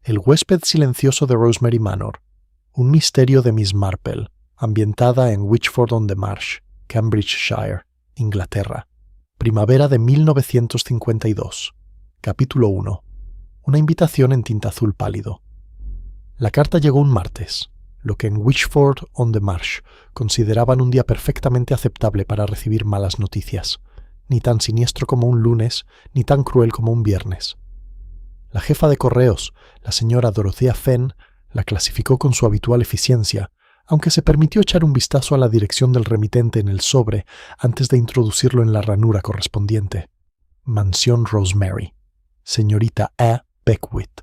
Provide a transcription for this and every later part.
El huésped silencioso de Rosemary Manor, un misterio de Miss Marple, ambientada en Witchford-on-the-Marsh, Cambridgeshire, Inglaterra. Primavera de 1952. Capítulo 1. Una invitación en tinta azul pálido. La carta llegó un martes, lo que en Witchford-on-the-Marsh consideraban un día perfectamente aceptable para recibir malas noticias, ni tan siniestro como un lunes, ni tan cruel como un viernes. La jefa de correos, la señora Dorothea Fenn, la clasificó con su habitual eficiencia, aunque se permitió echar un vistazo a la dirección del remitente en el sobre antes de introducirlo en la ranura correspondiente. Mansión Rosemary, señorita A. Beckwith.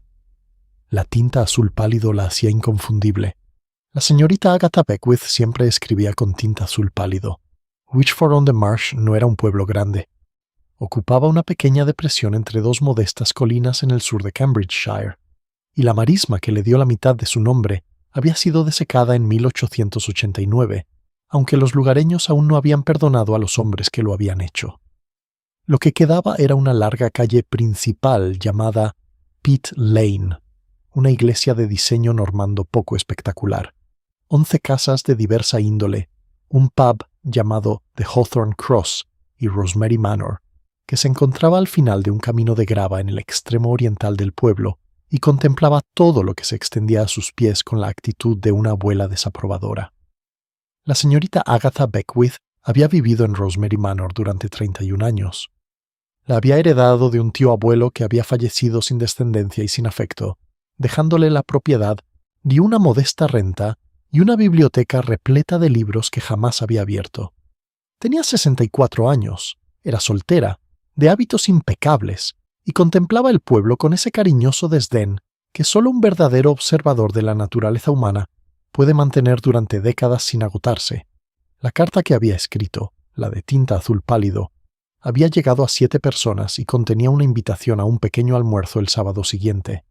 La tinta azul pálido la hacía inconfundible. La señorita Agatha Beckwith siempre escribía con tinta azul pálido. Witchford-on-the-Marsh no era un pueblo grande. Ocupaba una pequeña depresión entre dos modestas colinas en el sur de Cambridgeshire, y la marisma que le dio la mitad de su nombre había sido desecada en 1889, aunque los lugareños aún no habían perdonado a los hombres que lo habían hecho. Lo que quedaba era una larga calle principal llamada Pitt Lane, una iglesia de diseño normando poco espectacular, 11 casas de diversa índole, un pub llamado The Hawthorne Cross y Rosemary Manor, que se encontraba al final de un camino de grava en el extremo oriental del pueblo y contemplaba todo lo que se extendía a sus pies con la actitud de una abuela desaprobadora. La señorita Agatha Beckwith había vivido en Rosemary Manor durante 31 años. La había heredado de un tío abuelo que había fallecido sin descendencia y sin afecto, dejándole la propiedad de una modesta renta y una biblioteca repleta de libros que jamás había abierto. Tenía 64 años, era soltera, de hábitos impecables, y contemplaba el pueblo con ese cariñoso desdén que solo un verdadero observador de la naturaleza humana puede mantener durante décadas sin agotarse. La carta que había escrito, la de tinta azul pálido, había llegado a 7 personas y contenía una invitación a un pequeño almuerzo el sábado siguiente.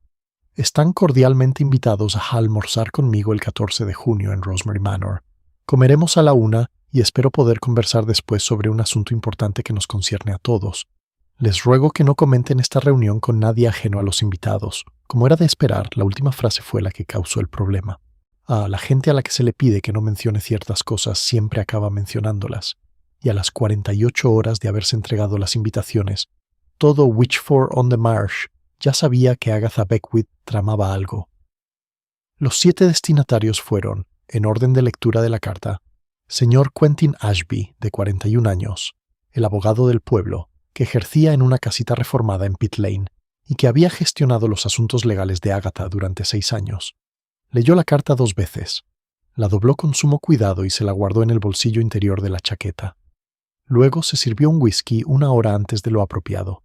Están cordialmente invitados a almorzar conmigo el 14 de junio en Rosemary Manor. Comeremos a la 1 y espero poder conversar después sobre un asunto importante que nos concierne a todos. Les ruego que no comenten esta reunión con nadie ajeno a los invitados. Como era de esperar, la última frase fue la que causó el problema. A la gente a la que se le pide que no mencione ciertas cosas siempre acaba mencionándolas. Y a las 48 horas de haberse entregado las invitaciones, todo Witchford-on-the-Marsh ya sabía que Agatha Beckwith tramaba algo. Los 7 destinatarios fueron, en orden de lectura de la carta, señor Quentin Ashby, de 41 años, el abogado del pueblo, que ejercía en una casita reformada en Pitt Lane y que había gestionado los asuntos legales de Agatha durante 6 años. Leyó la carta 2 veces, la dobló con sumo cuidado y se la guardó en el bolsillo interior de la chaqueta. Luego se sirvió un whisky 1 hora antes de lo apropiado.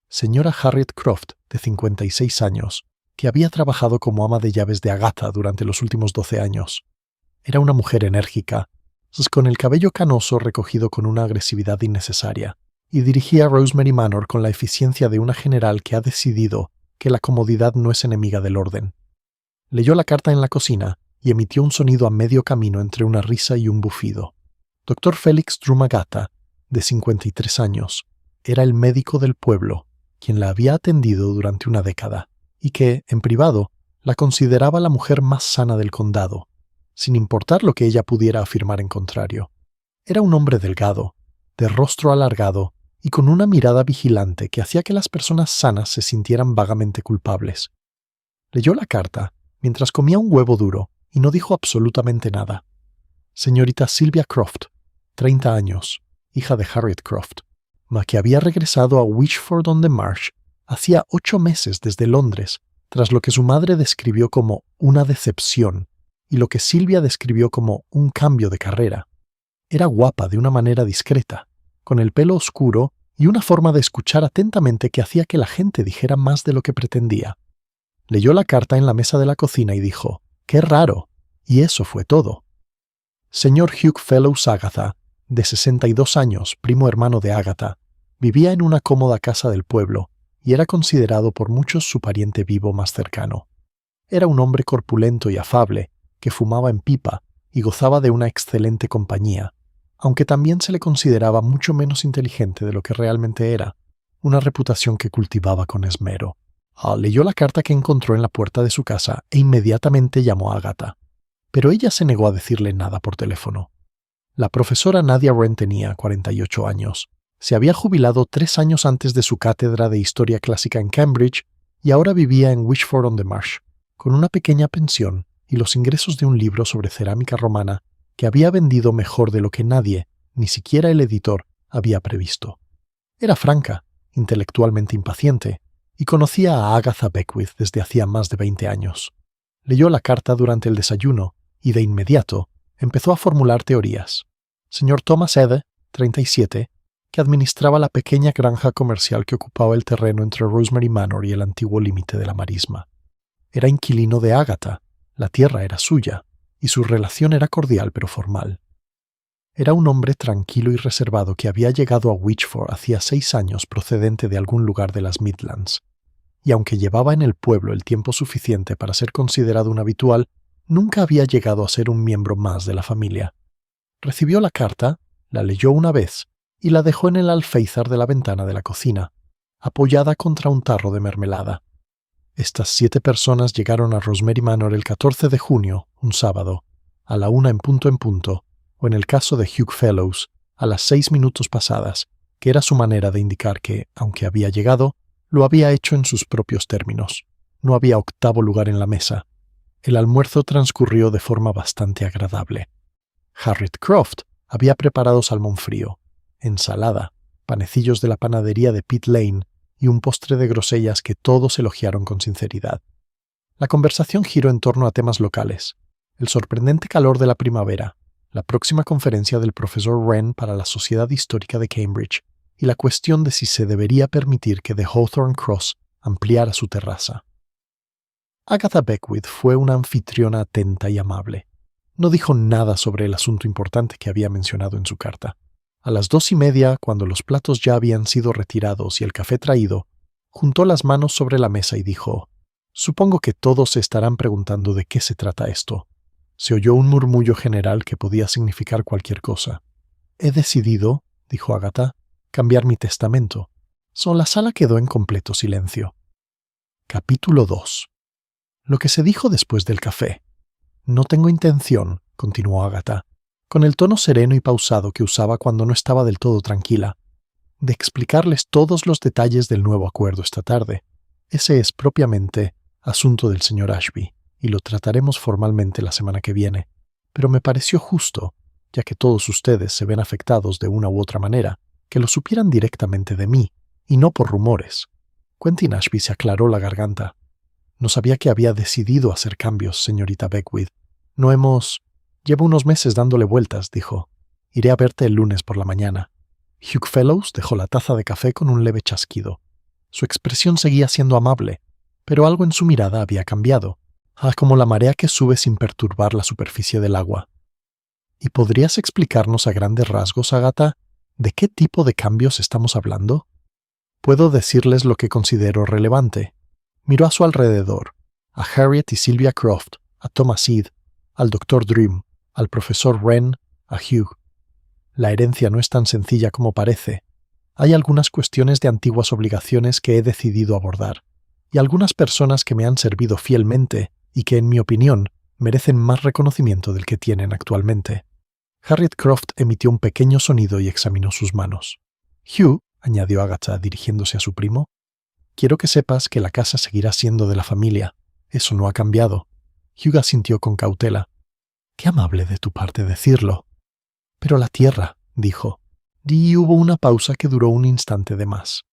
Señora Harriet Croft, de 56 años, que había trabajado como ama de llaves de Agatha durante los últimos 12 años. Era una mujer enérgica, con el cabello canoso recogido con una agresividad innecesaria, y dirigía Rosemary Manor con la eficiencia de una general que ha decidido que la comodidad no es enemiga del orden. Leyó la carta en la cocina y emitió un sonido a medio camino entre una risa y un bufido. Dr. Félix Drumagata, de 53 años, era el médico del pueblo, quien la había atendido durante una década, y que, en privado, la consideraba la mujer más sana del condado, sin importar lo que ella pudiera afirmar en contrario. Era un hombre delgado, de rostro alargado y con una mirada vigilante que hacía que las personas sanas se sintieran vagamente culpables. Leyó la carta mientras comía un huevo duro y no dijo absolutamente nada. Señorita Sylvia Croft, 30 años, hija de Harriet Croft, que había regresado a Witchford-on-the-Marsh hacía 8 meses desde Londres, tras lo que su madre describió como una decepción y lo que Sylvia describió como un cambio de carrera. Era guapa de una manera discreta, con el pelo oscuro y una forma de escuchar atentamente que hacía que la gente dijera más de lo que pretendía. Leyó la carta en la mesa de la cocina y dijo, «¡Qué raro!», y eso fue todo. Señor Hugh Fellows Agatha, de 62 años, primo hermano de Agatha, vivía en una cómoda casa del pueblo y era considerado por muchos su pariente vivo más cercano. Era un hombre corpulento y afable, que fumaba en pipa y gozaba de una excelente compañía, aunque también se le consideraba mucho menos inteligente de lo que realmente era, una reputación que cultivaba con esmero. Leyó la carta que encontró en la puerta de su casa e inmediatamente llamó a Agatha. Pero ella se negó a decirle nada por teléfono. La profesora Nadia Wren tenía 48 años. Se había jubilado 3 años antes de su cátedra de Historia Clásica en Cambridge y ahora vivía en Witchford-on-the-Marsh, con una pequeña pensión y los ingresos de un libro sobre cerámica romana que había vendido mejor de lo que nadie, ni siquiera el editor, había previsto. Era franca, intelectualmente impaciente, y conocía a Agatha Beckwith desde hacía más de 20 años. Leyó la carta durante el desayuno y, de inmediato, empezó a formular teorías. Señor Thomas Edde, 37, que administraba la pequeña granja comercial que ocupaba el terreno entre Rosemary Manor y el antiguo límite de la marisma. Era inquilino de Agatha, la tierra era suya, y su relación era cordial pero formal. Era un hombre tranquilo y reservado que había llegado a Witchford hacía 6 años procedente de algún lugar de las Midlands, y aunque llevaba en el pueblo el tiempo suficiente para ser considerado un habitual, nunca había llegado a ser un miembro más de la familia. Recibió la carta, la leyó una vez y la dejó en el alféizar de la ventana de la cocina, apoyada contra un tarro de mermelada. Estas 7 personas llegaron a Rosemary Manor el 14 de junio, un sábado, a la 1 en punto, o en el caso de Hugh Fellows, a las 6 minutos pasadas, que era su manera de indicar que, aunque había llegado, lo había hecho en sus propios términos. No había octavo lugar en la mesa. El almuerzo transcurrió de forma bastante agradable. Harriet Croft había preparado salmón frío, ensalada, panecillos de la panadería de Pitt Lane y un postre de grosellas que todos elogiaron con sinceridad. La conversación giró en torno a temas locales, el sorprendente calor de la primavera, la próxima conferencia del profesor Wren para la Sociedad Histórica de Cambridge y la cuestión de si se debería permitir que The Hawthorne Cross ampliara su terraza. Agatha Beckwith fue una anfitriona atenta y amable. No dijo nada sobre el asunto importante que había mencionado en su carta. A las 2:30, cuando los platos ya habían sido retirados y el café traído, juntó las manos sobre la mesa y dijo: «Supongo que todos se estarán preguntando de qué se trata esto». Se oyó un murmullo general que podía significar cualquier cosa. «He decidido», dijo Agatha, «cambiar mi testamento». La sala quedó en completo silencio. Capítulo 2. Lo que se dijo después del café. «No tengo intención», continuó Agatha, con el tono sereno y pausado que usaba cuando no estaba del todo tranquila, «de explicarles todos los detalles del nuevo acuerdo esta tarde. Ese es propiamente asunto del señor Ashby, y lo trataremos formalmente la semana que viene. Pero me pareció justo, ya que todos ustedes se ven afectados de una u otra manera, que lo supieran directamente de mí, y no por rumores». Quentin Ashby se aclaró la garganta. «No sabía que había decidido hacer cambios, señorita Beckwith. Llevo unos meses dándole vueltas», dijo. «Iré a verte el lunes por la mañana». Hugh Fellows dejó la taza de café con un leve chasquido. Su expresión seguía siendo amable, pero algo en su mirada había cambiado, como la marea que sube sin perturbar la superficie del agua. «¿Y podrías explicarnos a grandes rasgos, Agatha, de qué tipo de cambios estamos hablando?» «Puedo decirles lo que considero relevante». Miró a su alrededor, a Harriet y Sylvia Croft, a Thomas Ede, al Dr. Drew, al profesor Wren, a Hugh. «La herencia no es tan sencilla como parece. Hay algunas cuestiones de antiguas obligaciones que he decidido abordar, y algunas personas que me han servido fielmente y que, en mi opinión, merecen más reconocimiento del que tienen actualmente». Harriet Croft emitió un pequeño sonido y examinó sus manos. «Hugh», añadió Agatha dirigiéndose a su primo, «quiero que sepas que la casa seguirá siendo de la familia. Eso no ha cambiado». Hugh asintió con cautela. «Qué amable de tu parte decirlo». «Pero la tierra», dijo. Y hubo una pausa que duró un instante de más.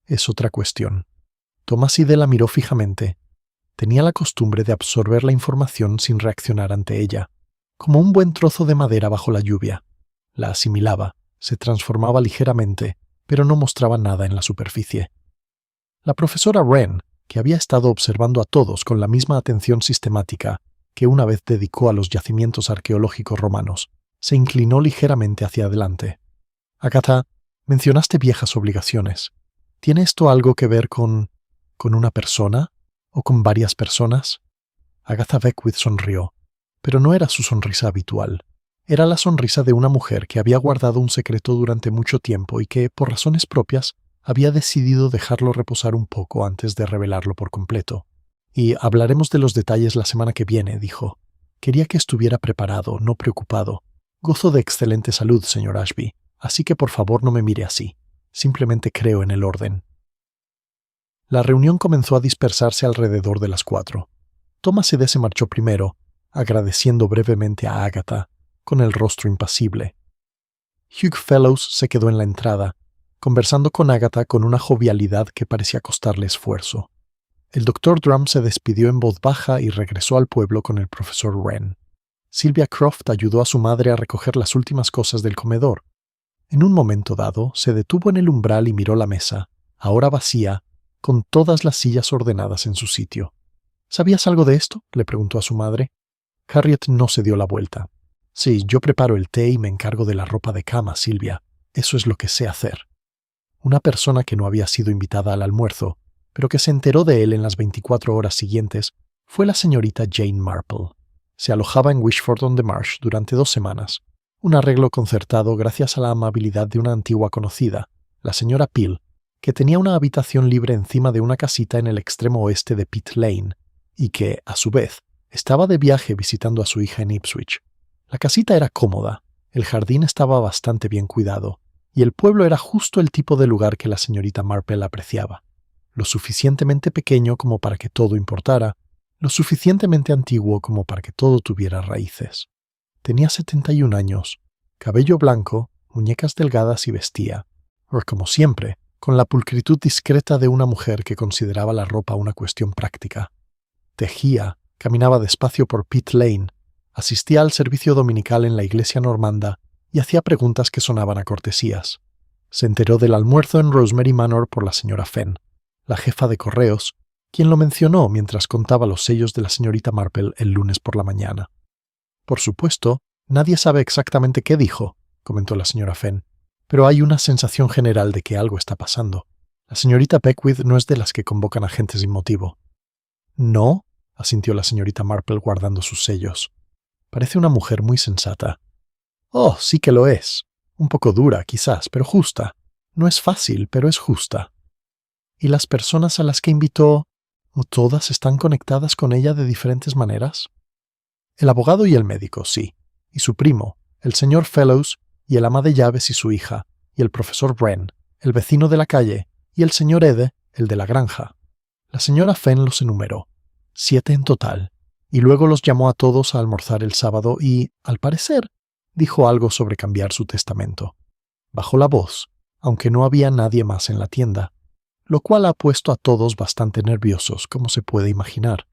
«Es otra cuestión». Thomas Ede la miró fijamente. Tenía la costumbre de absorber la información sin reaccionar ante ella, como un buen trozo de madera bajo la lluvia. La asimilaba, se transformaba ligeramente, pero no mostraba nada en la superficie. La profesora Wren, que había estado observando a todos con la misma atención sistemática que una vez dedicó a los yacimientos arqueológicos romanos, se inclinó ligeramente hacia adelante. «Agatha, mencionaste viejas obligaciones. ¿Tiene esto algo que ver con una persona o con varias personas?» Agatha Beckwith sonrió, pero no era su sonrisa habitual. Era la sonrisa de una mujer que había guardado un secreto durante mucho tiempo y que, por razones propias, había decidido dejarlo reposar un poco antes de revelarlo por completo. Y hablaremos de los detalles la semana que viene, dijo. Quería que estuviera preparado, no preocupado. Gozo de excelente salud, señor Ashby, así que por favor no me mire así. Simplemente creo en el orden. La reunión comenzó a dispersarse alrededor de las 4. Thomas Edé se marchó primero, agradeciendo brevemente a Agatha, con el rostro impasible. Hugh Fellows se quedó en la entrada, conversando con Agatha con una jovialidad que parecía costarle esfuerzo. El Dr. Drum se despidió en voz baja y regresó al pueblo con el profesor Wren. Sylvia Croft ayudó a su madre a recoger las últimas cosas del comedor. En un momento dado, se detuvo en el umbral y miró la mesa, ahora vacía, con todas las sillas ordenadas en su sitio. ¿Sabías algo de esto?, le preguntó a su madre. Harriet no se dio la vuelta. Sí, yo preparo el té y me encargo de la ropa de cama, Sylvia. Eso es lo que sé hacer. Una persona que no había sido invitada al almuerzo, pero que se enteró de él en las 24 horas siguientes, fue la señorita Jane Marple. Se alojaba en Wishford-on-the-Marsh durante 2 semanas, un arreglo concertado gracias a la amabilidad de una antigua conocida, la señora Peel, que tenía una habitación libre encima de una casita en el extremo oeste de Pitt Lane, y que, a su vez, estaba de viaje visitando a su hija en Ipswich. La casita era cómoda, el jardín estaba bastante bien cuidado, y el pueblo era justo el tipo de lugar que la señorita Marple apreciaba. Lo suficientemente pequeño como para que todo importara, lo suficientemente antiguo como para que todo tuviera raíces. Tenía 71 años, cabello blanco, muñecas delgadas y vestía, como siempre, con la pulcritud discreta de una mujer que consideraba la ropa una cuestión práctica. Tejía, caminaba despacio por Pitt Lane, asistía al servicio dominical en la iglesia normanda y hacía preguntas que sonaban a cortesías. Se enteró del almuerzo en Rosemary Manor por la señora Fenn, la jefa de correos, quien lo mencionó mientras contaba los sellos de la señorita Marple el lunes por la mañana. Por supuesto, nadie sabe exactamente qué dijo, comentó la señora Fenn, pero hay una sensación general de que algo está pasando. La señorita Beckwith no es de las que convocan a gente sin motivo. No, asintió la señorita Marple guardando sus sellos. Parece una mujer muy sensata. Oh, sí que lo es. Un poco dura, quizás, pero justa. No es fácil, pero es justa. ¿Y las personas a las que invitó, todas están conectadas con ella de diferentes maneras? El abogado y el médico, sí, y su primo, el señor Fellows, y el ama de llaves y su hija, y el profesor Wren, el vecino de la calle, y el señor Ede, el de la granja. La señora Fenn los enumeró, 7 en total, y luego los llamó a todos a almorzar el sábado y, al parecer, dijo algo sobre cambiar su testamento. Bajó la voz, aunque no había nadie más en la tienda, lo cual ha puesto a todos bastante nerviosos, como se puede imaginar.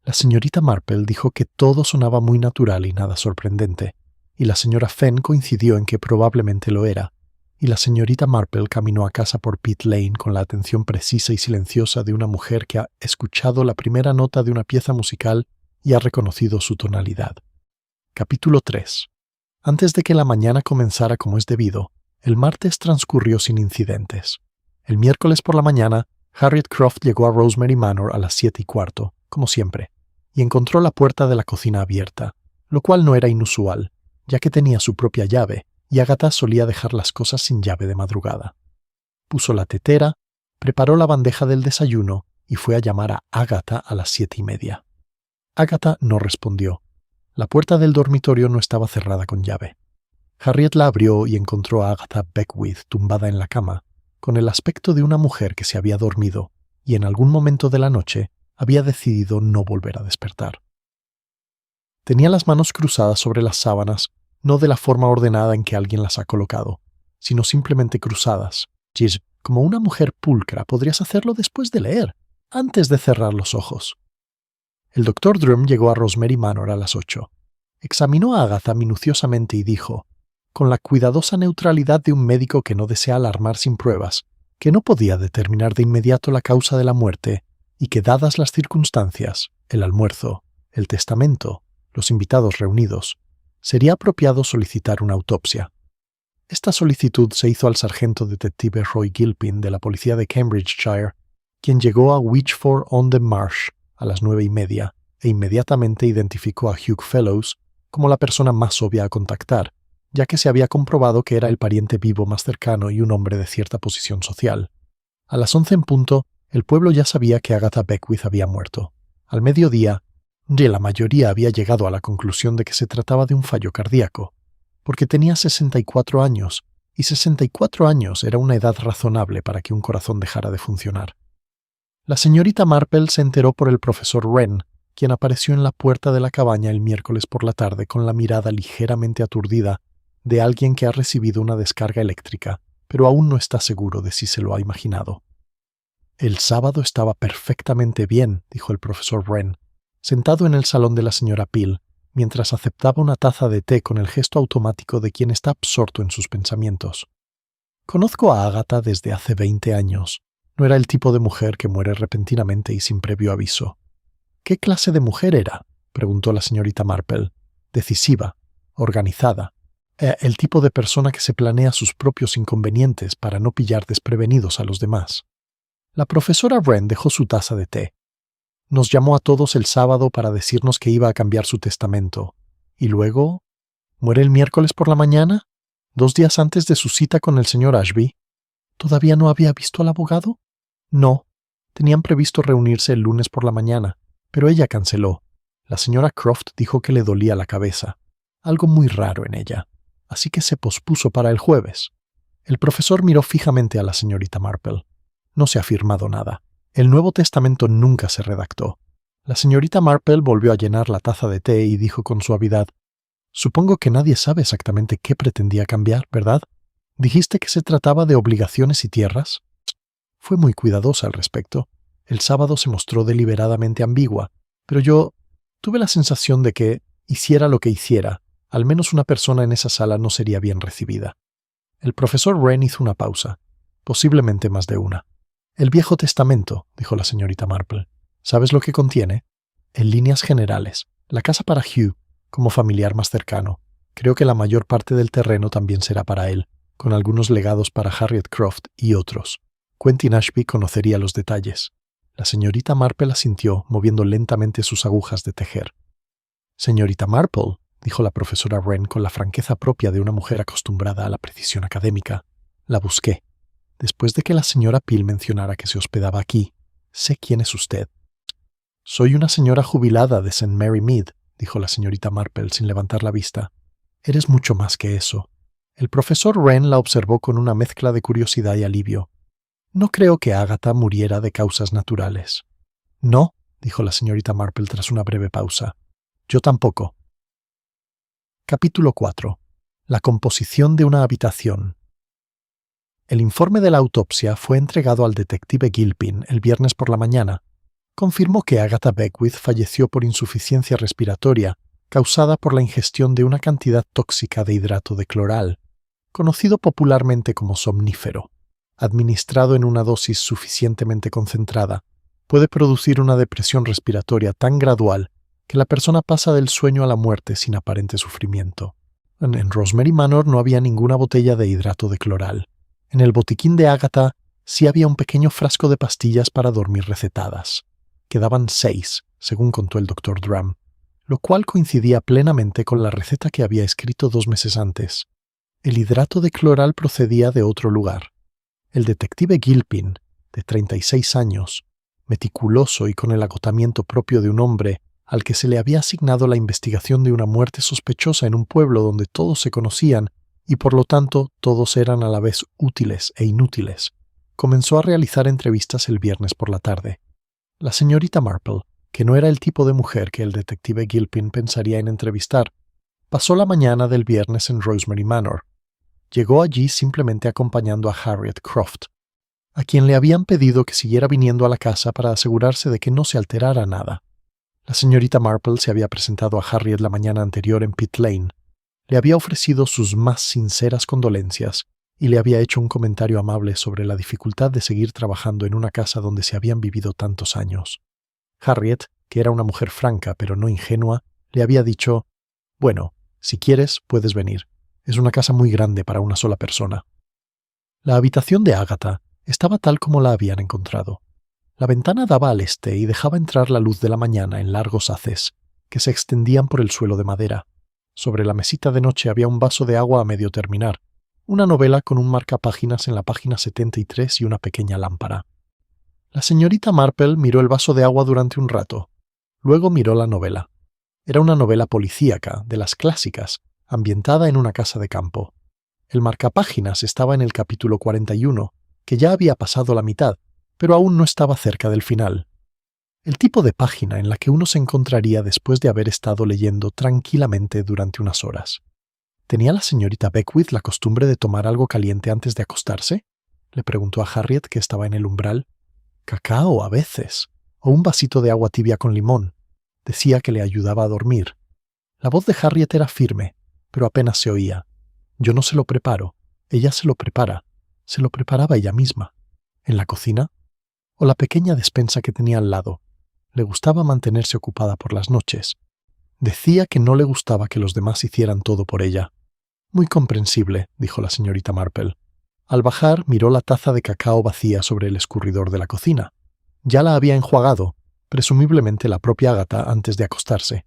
La señorita Marple dijo que todo sonaba muy natural y nada sorprendente, y la señora Fenn coincidió en que probablemente lo era, y la señorita Marple caminó a casa por Pitt Lane con la atención precisa y silenciosa de una mujer que ha escuchado la primera nota de una pieza musical y ha reconocido su tonalidad. Capítulo 3. Antes de que la mañana comenzara como es debido, el martes transcurrió sin incidentes. El miércoles por la mañana, Harriet Croft llegó a Rosemary Manor a las 7:15, como siempre, y encontró la puerta de la cocina abierta, lo cual no era inusual, ya que tenía su propia llave, y Agatha solía dejar las cosas sin llave de madrugada. Puso la tetera, preparó la bandeja del desayuno y fue a llamar a Agatha a las 7:30. Agatha no respondió. La puerta del dormitorio no estaba cerrada con llave. Harriet la abrió y encontró a Agatha Beckwith tumbada en la cama, con el aspecto de una mujer que se había dormido y en algún momento de la noche había decidido no volver a despertar. Tenía las manos cruzadas sobre las sábanas, no de la forma ordenada en que alguien las ha colocado, sino simplemente cruzadas. Como una mujer pulcra podrías hacerlo después de leer, antes de cerrar los ojos. El Dr. Drum llegó a Rosemary Manor a las 8. Examinó a Agatha minuciosamente y dijo, con la cuidadosa neutralidad de un médico que no desea alarmar sin pruebas, que no podía determinar de inmediato la causa de la muerte y que, dadas las circunstancias, el almuerzo, el testamento, los invitados reunidos, sería apropiado solicitar una autopsia. Esta solicitud se hizo al sargento detective Roy Gilpin de la policía de Cambridgeshire, quien llegó a Wishford-on-the-Marsh a las 9:30 e inmediatamente identificó a Hugh Fellows como la persona más obvia a contactar, ya que se había comprobado que era el pariente vivo más cercano y un hombre de cierta posición social. A las 11 en punto, el pueblo ya sabía que Agatha Beckwith había muerto. Al mediodía, la mayoría había llegado a la conclusión de que se trataba de un fallo cardíaco, porque tenía 64 años, y 64 años era una edad razonable para que un corazón dejara de funcionar. La señorita Marple se enteró por el profesor Wren, quien apareció en la puerta de la cabaña el miércoles por la tarde con la mirada ligeramente aturdida de alguien que ha recibido una descarga eléctrica, pero aún no está seguro de si se lo ha imaginado. El sábado estaba perfectamente bien, dijo el profesor Wren, sentado en el salón de la señora Peel, mientras aceptaba una taza de té con el gesto automático de quien está absorto en sus pensamientos. Conozco a Agatha desde hace 20 años. No era el tipo de mujer que muere repentinamente y sin previo aviso. ¿Qué clase de mujer era?, preguntó la señorita Marple. Decisiva, organizada. El tipo de persona que se planea sus propios inconvenientes para no pillar desprevenidos a los demás. La profesora Wren dejó su taza de té. Nos llamó a todos el sábado para decirnos que iba a cambiar su testamento. ¿Y luego? ¿Muere el miércoles por la mañana? 2 días antes de su cita con el señor Ashby. ¿Todavía no había visto al abogado? No. Tenían previsto reunirse el lunes por la mañana, pero ella canceló. La señora Croft dijo que le dolía la cabeza. Algo muy raro en ella. Así que se pospuso para el jueves. El profesor miró fijamente a la señorita Marple. No se ha firmado nada. El Nuevo Testamento nunca se redactó. La señorita Marple volvió a llenar la taza de té y dijo con suavidad: «Supongo que nadie sabe exactamente qué pretendía cambiar, ¿verdad? ¿Dijiste que se trataba de obligaciones y tierras?» Fue muy cuidadosa al respecto. El sábado se mostró deliberadamente ambigua, pero yo tuve la sensación de que, hiciera lo que hiciera, al menos una persona en esa sala no sería bien recibida. El profesor Wren hizo una pausa, posiblemente más de una. «El Viejo Testamento», dijo la señorita Marple. «¿Sabes lo que contiene?» «En líneas generales, la casa para Hugh, como familiar más cercano. Creo que la mayor parte del terreno también será para él, con algunos legados para Harriet Croft y otros. Quentin Ashby conocería los detalles». La señorita Marple asintió, moviendo lentamente sus agujas de tejer. «Señorita Marple», dijo la profesora Wren con la franqueza propia de una mujer acostumbrada a la precisión académica. «La busqué. Después de que la señora Peel mencionara que se hospedaba aquí, sé quién es usted». «Soy una señora jubilada de St. Mary Mead», dijo la señorita Marple sin levantar la vista. «Eres mucho más que eso». El profesor Wren la observó con una mezcla de curiosidad y alivio. «No creo que Agatha muriera de causas naturales». «No», dijo la señorita Marple tras una breve pausa. «Yo tampoco». Capítulo 4. La composición de una habitación. El informe de la autopsia fue entregado al detective Gilpin el viernes por la mañana. Confirmó que Agatha Beckwith falleció por insuficiencia respiratoria causada por la ingestión de una cantidad tóxica de hidrato de cloral, conocido popularmente como somnífero. Administrado en una dosis suficientemente concentrada, puede producir una depresión respiratoria tan gradual que la persona pasa del sueño a la muerte sin aparente sufrimiento. En Rosemary Manor no había ninguna botella de hidrato de cloral. En el botiquín de Agatha sí había un pequeño frasco de pastillas para dormir recetadas. Quedaban 6, según contó el Dr. Drum, lo cual coincidía plenamente con la receta que había escrito 2 meses antes. El hidrato de cloral procedía de otro lugar. El detective Gilpin, de 36 años, meticuloso y con el agotamiento propio de un hombre al que se le había asignado la investigación de una muerte sospechosa en un pueblo donde todos se conocían y por lo tanto todos eran a la vez útiles e inútiles, comenzó a realizar entrevistas el viernes por la tarde. La señorita Marple, que no era el tipo de mujer que el detective Gilpin pensaría en entrevistar, pasó la mañana del viernes en Rosemary Manor. Llegó allí simplemente acompañando a Harriet Croft, a quien le habían pedido que siguiera viniendo a la casa para asegurarse de que no se alterara nada. La señorita Marple se había presentado a Harriet la mañana anterior en Pitt Lane, le había ofrecido sus más sinceras condolencias y le había hecho un comentario amable sobre la dificultad de seguir trabajando en una casa donde se habían vivido tantos años. Harriet, que era una mujer franca pero no ingenua, le había dicho: «Bueno, si quieres, puedes venir. Es una casa muy grande para una sola persona». La habitación de Agatha estaba tal como la habían encontrado. La ventana daba al este y dejaba entrar la luz de la mañana en largos haces, que se extendían por el suelo de madera. Sobre la mesita de noche había un vaso de agua a medio terminar, Una novela con un marcapáginas en la página 73 y una pequeña lámpara. La señorita Marple miró el vaso de agua durante un rato. Luego miró la novela. Era una novela policíaca, de las clásicas, ambientada en una casa de campo. El marcapáginas estaba en el capítulo 41, que ya había pasado la mitad, pero aún no estaba cerca del final. El tipo de página en la que uno se encontraría después de haber estado leyendo tranquilamente durante unas horas. ¿Tenía la señorita Beckwith la costumbre de tomar algo caliente antes de acostarse?, le preguntó a Harriet, que estaba en el umbral. Cacao, a veces, o un vasito de agua tibia con limón. Decía que le ayudaba a dormir. La voz de Harriet era firme, pero apenas se oía. Yo no se lo preparo, ella se lo prepara. Se lo preparaba ella misma. ¿En la cocina? ¿O la pequeña despensa que tenía al lado? Le gustaba mantenerse ocupada por las noches. Decía que no le gustaba que los demás hicieran todo por ella. Muy comprensible, dijo la señorita Marple. Al bajar, miró la taza de cacao vacía sobre el escurridor de la cocina. Ya la había enjuagado, presumiblemente la propia Agatha, antes de acostarse.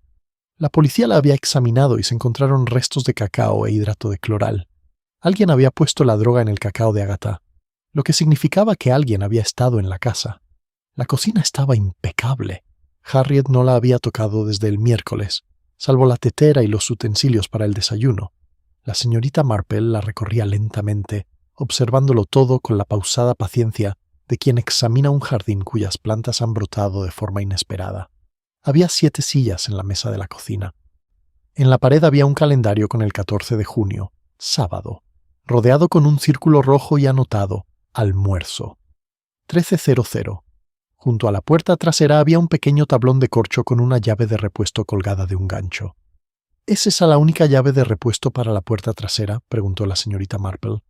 La policía la había examinado y se encontraron restos de cacao e hidrato de cloral. Alguien había puesto la droga en el cacao de Agatha, lo que significaba que alguien había estado en la casa. La cocina estaba impecable. Harriet no la había tocado desde el miércoles, salvo la tetera y los utensilios para el desayuno. La señorita Marple la recorría lentamente, observándolo todo con la pausada paciencia de quien examina un jardín cuyas plantas han brotado de forma inesperada. Había 7 sillas en la mesa de la cocina. En la pared había un calendario con el 14 de junio, sábado, rodeado con un círculo rojo y anotado, almuerzo. 13:00. Junto a la puerta trasera había un pequeño tablón de corcho con una llave de repuesto colgada de un gancho. ¿Es esa la única llave de repuesto para la puerta trasera?, preguntó la señorita Marple.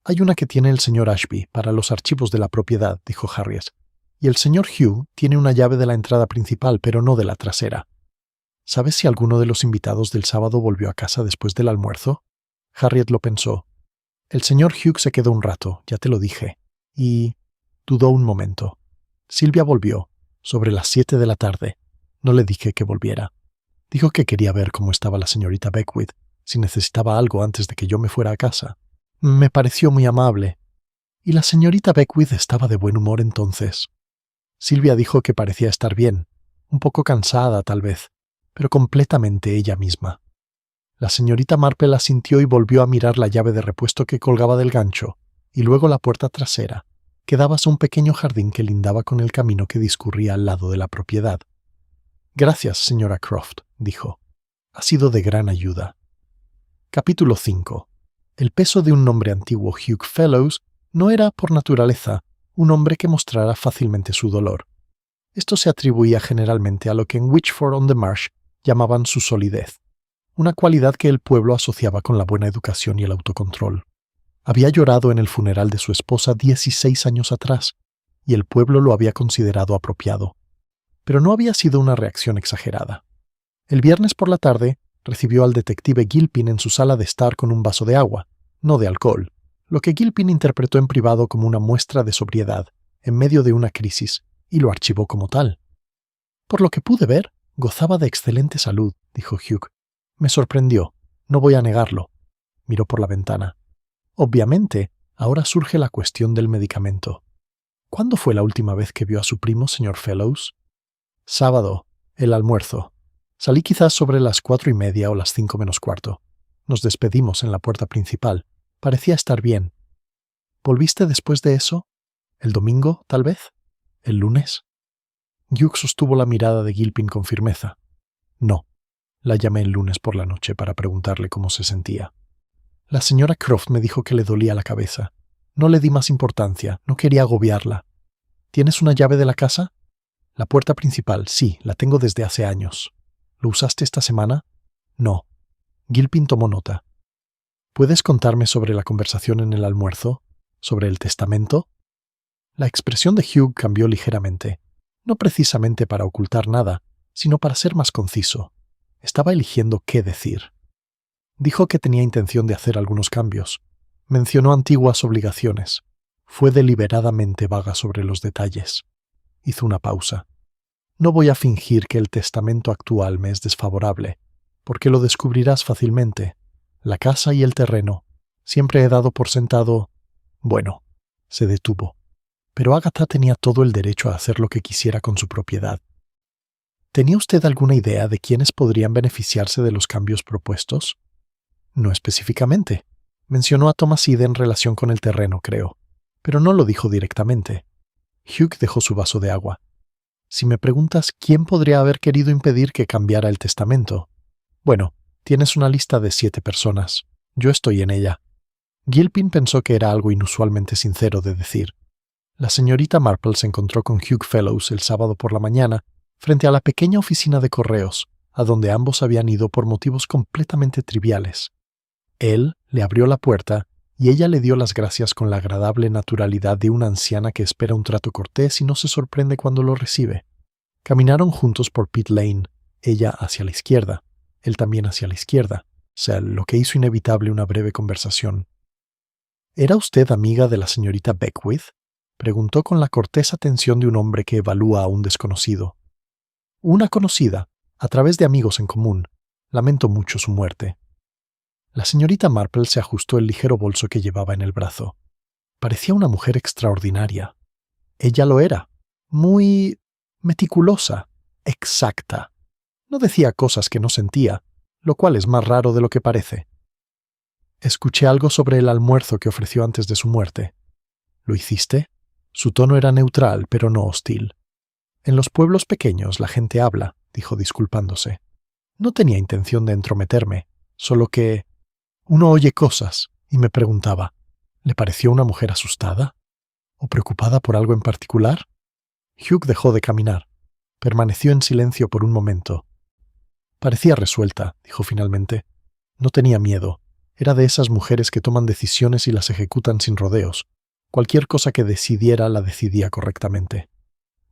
Hay una que tiene el señor Ashby para los archivos de la propiedad, dijo Harriet, y el señor Hugh tiene una llave de la entrada principal, pero no de la trasera. ¿Sabes si alguno de los invitados del sábado volvió a casa después del almuerzo? Harriet lo pensó. El señor Hugh se quedó un rato, ya te lo dije, y dudó un momento. Silvia volvió, sobre las 7 de la tarde. No le dije que volviera. Dijo que quería ver cómo estaba la señorita Beckwith, si necesitaba algo antes de que yo me fuera a casa. Me pareció muy amable. Y la señorita Beckwith estaba de buen humor entonces. Silvia dijo que parecía estar bien, un poco cansada tal vez, pero completamente ella misma. La señorita Marple asintió y volvió a mirar la llave de repuesto que colgaba del gancho, y luego la puerta trasera, que daba a un pequeño jardín que lindaba con el camino que discurría al lado de la propiedad. Gracias, señora Croft, dijo. Ha sido de gran ayuda. Capítulo 5. El peso de un nombre antiguo, Hugh Fellows, no era, por naturaleza, un hombre que mostrara fácilmente su dolor. Esto se atribuía generalmente a lo que en Witchford-on-the-Marsh llamaban su solidez, una cualidad que el pueblo asociaba con la buena educación y el autocontrol. Había llorado en el funeral de su esposa 16 años atrás, y el pueblo lo había considerado apropiado. Pero no había sido una reacción exagerada. El viernes por la tarde recibió al detective Gilpin en su sala de estar con un vaso de agua, no de alcohol, lo que Gilpin interpretó en privado como una muestra de sobriedad, en medio de una crisis, y lo archivó como tal. Por lo que pude ver, gozaba de excelente salud, dijo Hugh. Me sorprendió, no voy a negarlo. Miró por la ventana. Obviamente, ahora surge la cuestión del medicamento. ¿Cuándo fue la última vez que vio a su primo, señor Fellows? Sábado, el almuerzo. Salí quizás sobre las 4:30 o las 5 menos cuarto. Nos despedimos en la puerta principal. Parecía estar bien. ¿Volviste después de eso? ¿El domingo, tal vez? ¿El lunes? Hugh sostuvo la mirada de Gilpin con firmeza. No. La llamé el lunes por la noche para preguntarle cómo se sentía. La señora Croft me dijo que le dolía la cabeza. No le di más importancia, no quería agobiarla. ¿Tienes una llave de la casa? La puerta principal, sí, la tengo desde hace años. ¿Lo usaste esta semana? No. Gilpin tomó nota. ¿Puedes contarme sobre la conversación en el almuerzo? ¿Sobre el testamento? La expresión de Hugh cambió ligeramente, no precisamente para ocultar nada, sino para ser más conciso. Estaba eligiendo qué decir. Dijo que tenía intención de hacer algunos cambios. Mencionó antiguas obligaciones. Fue deliberadamente vaga sobre los detalles. Hizo una pausa. No voy a fingir que el testamento actual me es desfavorable, porque lo descubrirás fácilmente. La casa y el terreno Siempre he dado por sentado... Bueno, se detuvo. Pero Agatha tenía todo el derecho a hacer lo que quisiera con su propiedad. ¿Tenía usted alguna idea de quiénes podrían beneficiarse de los cambios propuestos? No específicamente. Mencionó a Thomas Ede en relación con el terreno, creo, pero no lo dijo directamente. Hugh dejó su vaso de agua. Si me preguntas quién podría haber querido impedir que cambiara el testamento. Bueno, tienes una lista de 7 personas. Yo estoy en ella. Gilpin pensó que era algo inusualmente sincero de decir. La señorita Marple se encontró con Hugh Fellows el sábado por la mañana frente a la pequeña oficina de correos, a donde ambos habían ido por motivos completamente triviales. Él le abrió la puerta y ella le dio las gracias con la agradable naturalidad de una anciana que espera un trato cortés y no se sorprende cuando lo recibe. Caminaron juntos por Pitt Lane, ella hacia la izquierda, él también hacia la izquierda, lo que hizo inevitable una breve conversación. ¿Era usted amiga de la señorita Beckwith?, preguntó con la cortés atención de un hombre que evalúa a un desconocido. Una conocida, a través de amigos en común. Lamento mucho su muerte. La señorita Marple se ajustó el ligero bolso que llevaba en el brazo. Parecía una mujer extraordinaria. Ella lo era. Muy meticulosa, exacta. No decía cosas que no sentía, lo cual es más raro de lo que parece. Escuché algo sobre el almuerzo que ofreció antes de su muerte. ¿Lo hiciste? Su tono era neutral, pero no hostil. En los pueblos pequeños la gente habla, dijo disculpándose. No tenía intención de entrometerme, solo que... Uno oye cosas, y me preguntaba, ¿le pareció una mujer asustada? ¿O preocupada por algo en particular? Hugh dejó de caminar. Permaneció en silencio por un momento. Parecía resuelta, dijo finalmente. No tenía miedo. Era de esas mujeres que toman decisiones y las ejecutan sin rodeos. Cualquier cosa que decidiera la decidía correctamente.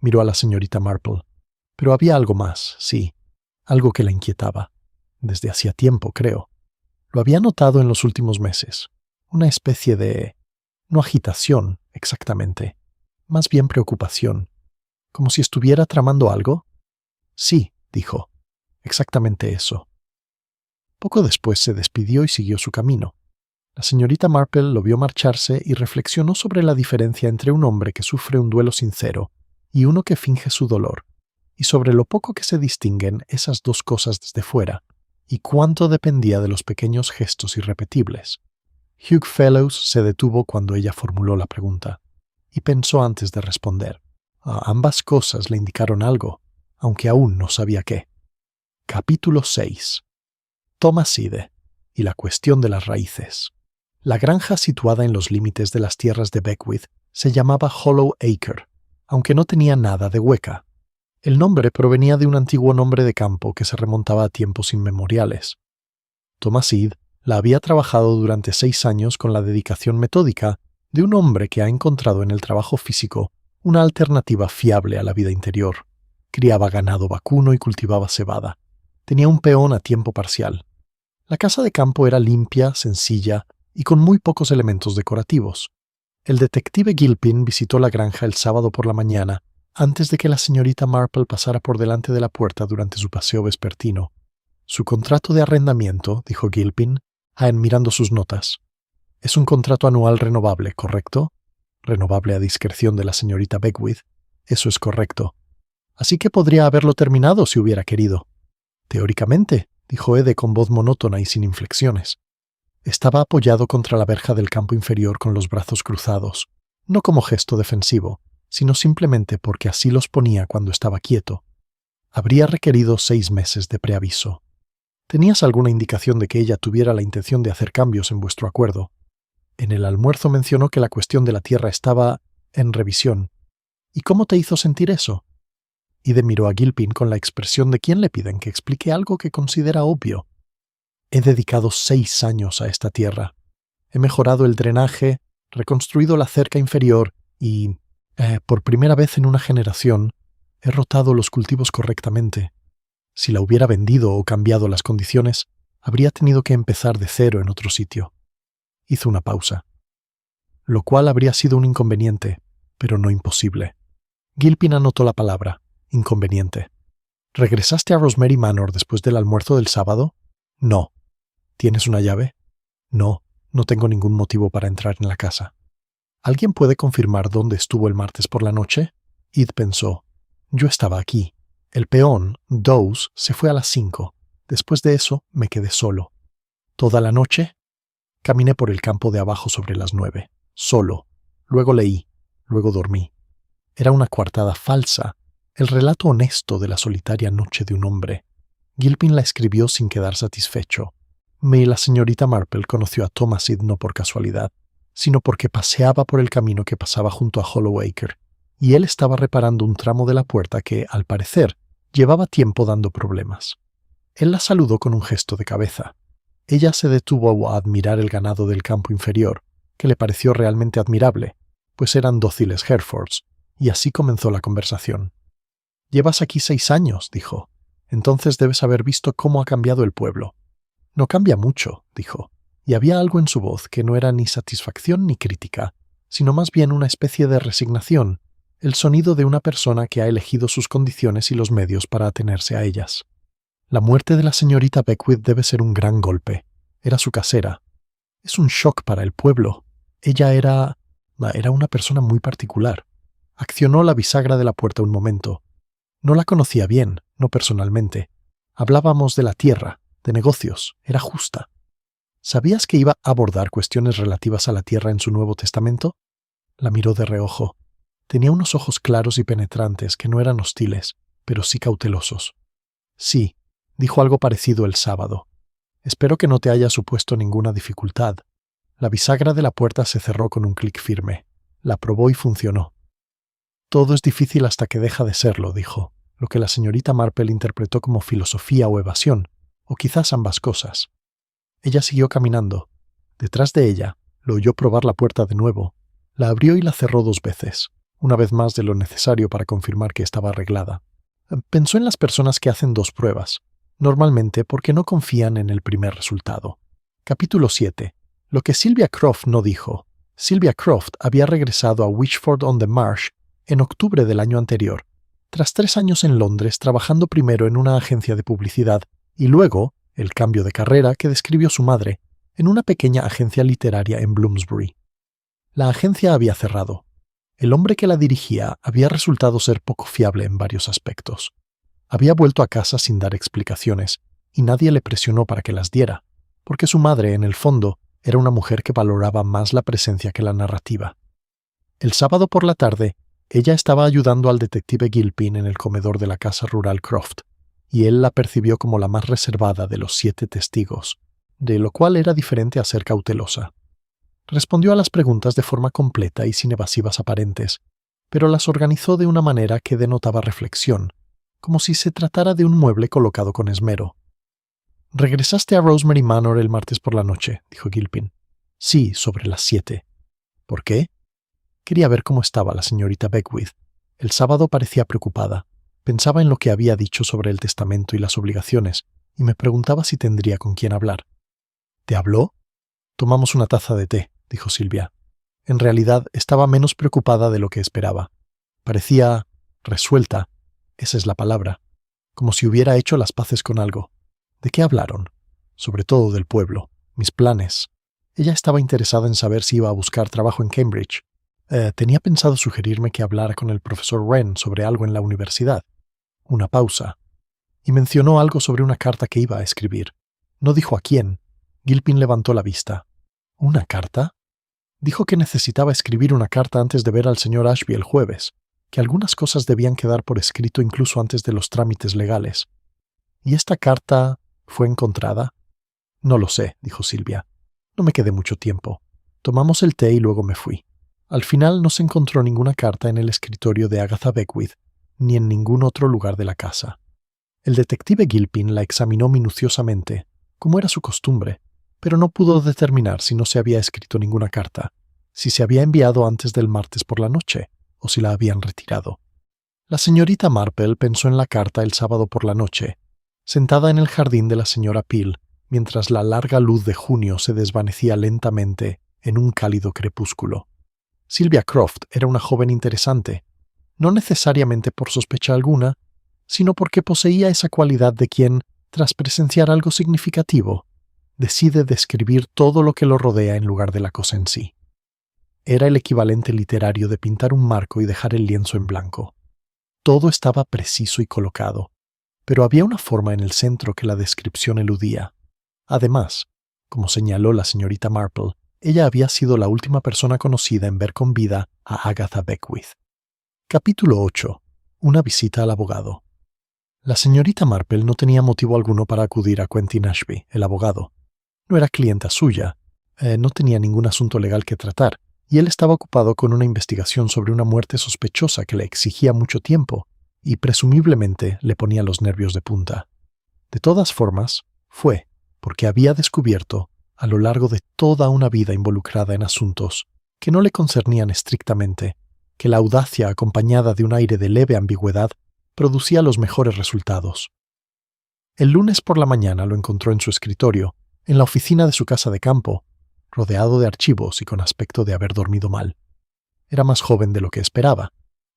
Miró a la señorita Marple. Pero había algo más, sí, algo que la inquietaba. Desde hacía tiempo, creo. Lo había notado en los últimos meses. Una especie de... no agitación, exactamente. Más bien preocupación. ¿Como si estuviera tramando algo? Sí, dijo. Exactamente eso. Poco después se despidió y siguió su camino. La señorita Marple lo vio marcharse y reflexionó sobre la diferencia entre un hombre que sufre un duelo sincero y uno que finge su dolor, y sobre lo poco que se distinguen esas dos cosas desde fuera, y cuánto dependía de los pequeños gestos irrepetibles. Hugh Fellows se detuvo cuando ella formuló la pregunta, y pensó antes de responder. Ambas cosas le indicaron algo, aunque aún no sabía qué. Capítulo 6. Thomas Ede y la cuestión de las raíces. La granja situada en los límites de las tierras de Beckwith se llamaba Hollow Acre, aunque no tenía nada de hueca. El nombre provenía de un antiguo nombre de campo que se remontaba a tiempos inmemoriales. Thomas Ede la había trabajado durante 6 años con la dedicación metódica de un hombre que ha encontrado en el trabajo físico una alternativa fiable a la vida interior. Criaba ganado vacuno y cultivaba cebada. Tenía un peón a tiempo parcial. La casa de campo era limpia, sencilla y con muy pocos elementos decorativos. El detective Gilpin visitó la granja el sábado por la mañana, antes de que la señorita Marple pasara por delante de la puerta durante su paseo vespertino. Su contrato de arrendamiento, dijo Gilpin, mirando sus notas. Es un contrato anual renovable, ¿correcto? Renovable a discreción de la señorita Beckwith. Eso es correcto. Así que podría haberlo terminado si hubiera querido. Teóricamente, dijo Ede con voz monótona y sin inflexiones. Estaba apoyado contra la verja del campo inferior con los brazos cruzados, no como gesto defensivo, sino simplemente porque así los ponía cuando estaba quieto. Habría requerido 6 meses de preaviso. ¿Tenías alguna indicación de que ella tuviera la intención de hacer cambios en vuestro acuerdo? En el almuerzo mencionó que la cuestión de la tierra estaba en revisión. ¿Y cómo te hizo sentir eso? Ede miró a Gilpin con la expresión de quien le piden que explique algo que considera obvio. He dedicado 6 años a esta tierra. He mejorado el drenaje, reconstruido la cerca inferior y, por primera vez en una generación, he rotado los cultivos correctamente. Si la hubiera vendido o cambiado las condiciones, habría tenido que empezar de cero en otro sitio. Hizo una pausa. Lo cual habría sido un inconveniente, pero no imposible. Gilpin anotó la palabra, inconveniente. ¿Regresaste a Rosemary Manor después del almuerzo del sábado? No. ¿Tienes una llave? No No tengo ningún motivo para entrar en la casa. ¿Alguien puede confirmar dónde estuvo el martes por la noche? Id pensó. Yo estaba aquí. El peón, Dawes, se fue a las 5. Después de eso, me quedé solo. ¿Toda la noche? Caminé por el campo de abajo sobre las 9. Solo. Luego leí. Luego dormí. Era una coartada falsa. El relato honesto de la solitaria noche de un hombre. Gilpin la escribió sin quedar satisfecho. La señorita Marple conoció a Thomas Id no por casualidad, sino porque paseaba por el camino que pasaba junto a Hollowacre, y él estaba reparando un tramo de la puerta que, al parecer, llevaba tiempo dando problemas. Él la saludó con un gesto de cabeza. Ella se detuvo a admirar el ganado del campo inferior, que le pareció realmente admirable, pues eran dóciles Herefords, y así comenzó la conversación. «Llevas aquí 6 años», dijo. «Entonces debes haber visto cómo ha cambiado el pueblo». «No cambia mucho», dijo, y había algo en su voz que no era ni satisfacción ni crítica, sino más bien una especie de resignación, el sonido de una persona que ha elegido sus condiciones y los medios para atenerse a ellas. La muerte de la señorita Beckwith debe ser un gran golpe. Era su casera. Es un shock para el pueblo. Ella era una persona muy particular. Accionó la bisagra de la puerta un momento. No la conocía bien, no personalmente. Hablábamos de la tierra, de negocios, era justa. ¿Sabías que iba a abordar cuestiones relativas a la tierra en su Nuevo Testamento? La miró de reojo. Tenía unos ojos claros y penetrantes que no eran hostiles, pero sí cautelosos. Sí, dijo algo parecido el sábado. Espero que no te haya supuesto ninguna dificultad. La bisagra de la puerta se cerró con un clic firme. La probó y funcionó. Todo es difícil hasta que deja de serlo, dijo, lo que la señorita Marple interpretó como filosofía o evasión, o quizás ambas cosas. Ella siguió caminando. Detrás de ella, lo oyó probar la puerta de nuevo. La abrió y la cerró 2 veces, una vez más de lo necesario para confirmar que estaba arreglada. Pensó en las personas que hacen 2 pruebas, normalmente porque no confían en el primer resultado. Capítulo 7. Lo que Sylvia Croft no dijo. Sylvia Croft había regresado a Witchford-on-the-Marsh en octubre del año anterior, tras 3 años en Londres trabajando primero en una agencia de publicidad y luego, el cambio de carrera que describió su madre, en una pequeña agencia literaria en Bloomsbury. La agencia había cerrado. El hombre que la dirigía había resultado ser poco fiable en varios aspectos. Había vuelto a casa sin dar explicaciones, y nadie le presionó para que las diera, porque su madre, en el fondo, era una mujer que valoraba más la presencia que la narrativa. El sábado por la tarde, ella estaba ayudando al detective Gilpin en el comedor de la casa rural Croft, y él la percibió como la más reservada de los 7 testigos, de lo cual era diferente a ser cautelosa. Respondió a las preguntas de forma completa y sin evasivas aparentes, pero las organizó de una manera que denotaba reflexión, como si se tratara de un mueble colocado con esmero. «¿Regresaste a Rosemary Manor el martes por la noche?», dijo Gilpin. «Sí, sobre las 7. ¿Por qué?» Quería ver cómo estaba la señorita Beckwith. El sábado parecía preocupada. Pensaba en lo que había dicho sobre el testamento y las obligaciones, y me preguntaba si tendría con quién hablar. «¿Te habló?» «Tomamos una taza de té», dijo Silvia. En realidad estaba menos preocupada de lo que esperaba. Parecía resuelta, esa es la palabra, como si hubiera hecho las paces con algo. ¿De qué hablaron? Sobre todo del pueblo, mis planes. Ella estaba interesada en saber si iba a buscar trabajo en Cambridge. Tenía pensado sugerirme que hablara con el profesor Wren sobre algo en la universidad. Una pausa. Y mencionó algo sobre una carta que iba a escribir. No dijo a quién. Gilpin levantó la vista. ¿Una carta? Dijo que necesitaba escribir una carta antes de ver al señor Ashby el jueves, que algunas cosas debían quedar por escrito incluso antes de los trámites legales. ¿Y esta carta fue encontrada? No lo sé, dijo Silvia. No me quedé mucho tiempo. Tomamos el té y luego me fui. Al final no se encontró ninguna carta en el escritorio de Agatha Beckwith, ni en ningún otro lugar de la casa. El detective Gilpin la examinó minuciosamente, como era su costumbre, pero no pudo determinar si no se había escrito ninguna carta, si se había enviado antes del martes por la noche, o si la habían retirado. La señorita Marple pensó en la carta el sábado por la noche, sentada en el jardín de la señora Peel, mientras la larga luz de junio se desvanecía lentamente en un cálido crepúsculo. Sylvia Croft era una joven interesante, no necesariamente por sospecha alguna, sino porque poseía esa cualidad de quien, tras presenciar algo significativo, decide describir todo lo que lo rodea en lugar de la cosa en sí. Era el equivalente literario de pintar un marco y dejar el lienzo en blanco. Todo estaba preciso y colocado, pero había una forma en el centro que la descripción eludía. Además, como señaló la señorita Marple, ella había sido la última persona conocida en ver con vida a Agatha Beckwith. Capítulo 8. Una visita al abogado. La señorita Marple no tenía motivo alguno para acudir a Quentin Ashby, el abogado. No era clienta suya, no tenía ningún asunto legal que tratar, y él estaba ocupado con una investigación sobre una muerte sospechosa que le exigía mucho tiempo y presumiblemente le ponía los nervios de punta. De todas formas, fue porque había descubierto, a lo largo de toda una vida involucrada en asuntos que no le concernían estrictamente, que la audacia acompañada de un aire de leve ambigüedad producía los mejores resultados. El lunes por la mañana lo encontró en su escritorio, en la oficina de su casa de campo, rodeado de archivos y con aspecto de haber dormido mal. Era más joven de lo que esperaba.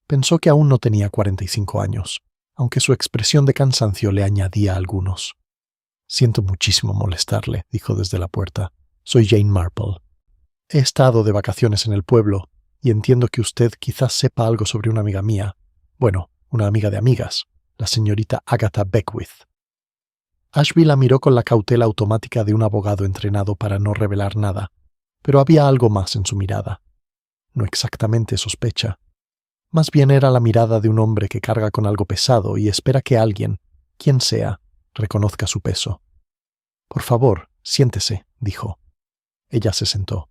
Pensó que aún no tenía 45 años, aunque su expresión de cansancio le añadía algunos. «Siento muchísimo molestarle», dijo desde la puerta. «Soy Jane Marple. He estado de vacaciones en el pueblo y entiendo que usted quizás sepa algo sobre una amiga mía. Bueno, una amiga de amigas, la señorita Agatha Beckwith». Ashby la miró con la cautela automática de un abogado entrenado para no revelar nada, pero había algo más en su mirada. No exactamente sospecha. Más bien era la mirada de un hombre que carga con algo pesado y espera que alguien, quien sea, reconozca su peso. «Por favor, siéntese», dijo. Ella se sentó.